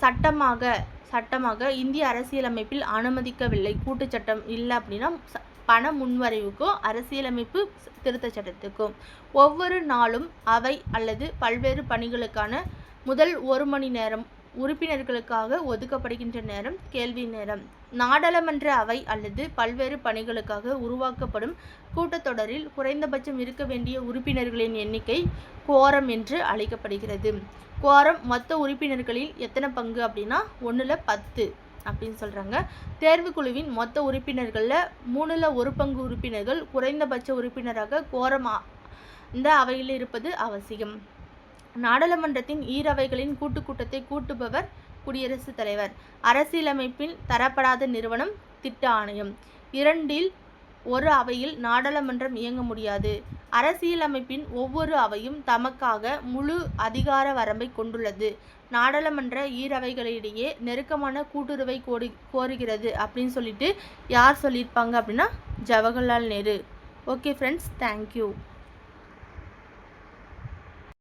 A: சட்டமாக இந்திய அரசியலமைப்பில் அனுமதிக்கவில்லை. கூட்டுச் சட்டம் இல்லை அப்படின்னா பண முன்வரைவுக்கும் அரசியலமைப்பு திருத்த சட்டத்துக்கும் ஒவ்வொரு நாளும் அவை அல்லது பல்வேறு பணிகளுக்கான முதல் 1 மணி நேரம் உறுப்பினர்களுக்காக ஒதுக்கப்படுகின்ற நேரம் கேள்வி நேரம். நாடாளுமன்ற அவை அல்லது பல்வேறு பணிகளுக்காக உருவாக்கப்படும் கூட்டத்தொடரில் குறைந்தபட்சம் இருக்க வேண்டிய உறுப்பினர்களின் எண்ணிக்கை குவாரம் என்று அழைக்கப்படுகிறது. குவாரம் மொத்த உறுப்பினர்களில் எத்தனை பங்கு அப்படின்னா 1/10 அப்படின்னு சொல்கிறாங்க. தேர்வுக்குழுவின் மொத்த உறுப்பினர்களில் 3/1 பங்கு உறுப்பினர்கள் குறைந்தபட்ச உறுப்பினராக குவாரம் இந்த அவையில் இருப்பது அவசியம். நாடாளுமன்றத்தின் ஈரவைகளின் கூட்டத்தை கூட்டுபவர் குடியரசுத் தலைவர். அரசியலமைப்பில் தரப்படாத நிறுவனம் திட்ட ஆணையம். 2இல் 1 அவையில் நாடாளுமன்றம் இயங்க முடியாது. அரசியலமைப்பின் ஒவ்வொரு அவையும் தமக்காக முழு அதிகார வரம்பை கொண்டுள்ளது. நாடாளுமன்ற ஈரவைகளிடையே நெருக்கமான கூட்டுறவை கோருகிறது அப்படின்னு சொல்லிட்டு யார் சொல்லியிருப்பாங்க அப்படின்னா Jawaharlal Nehru. Okay friends, thank you.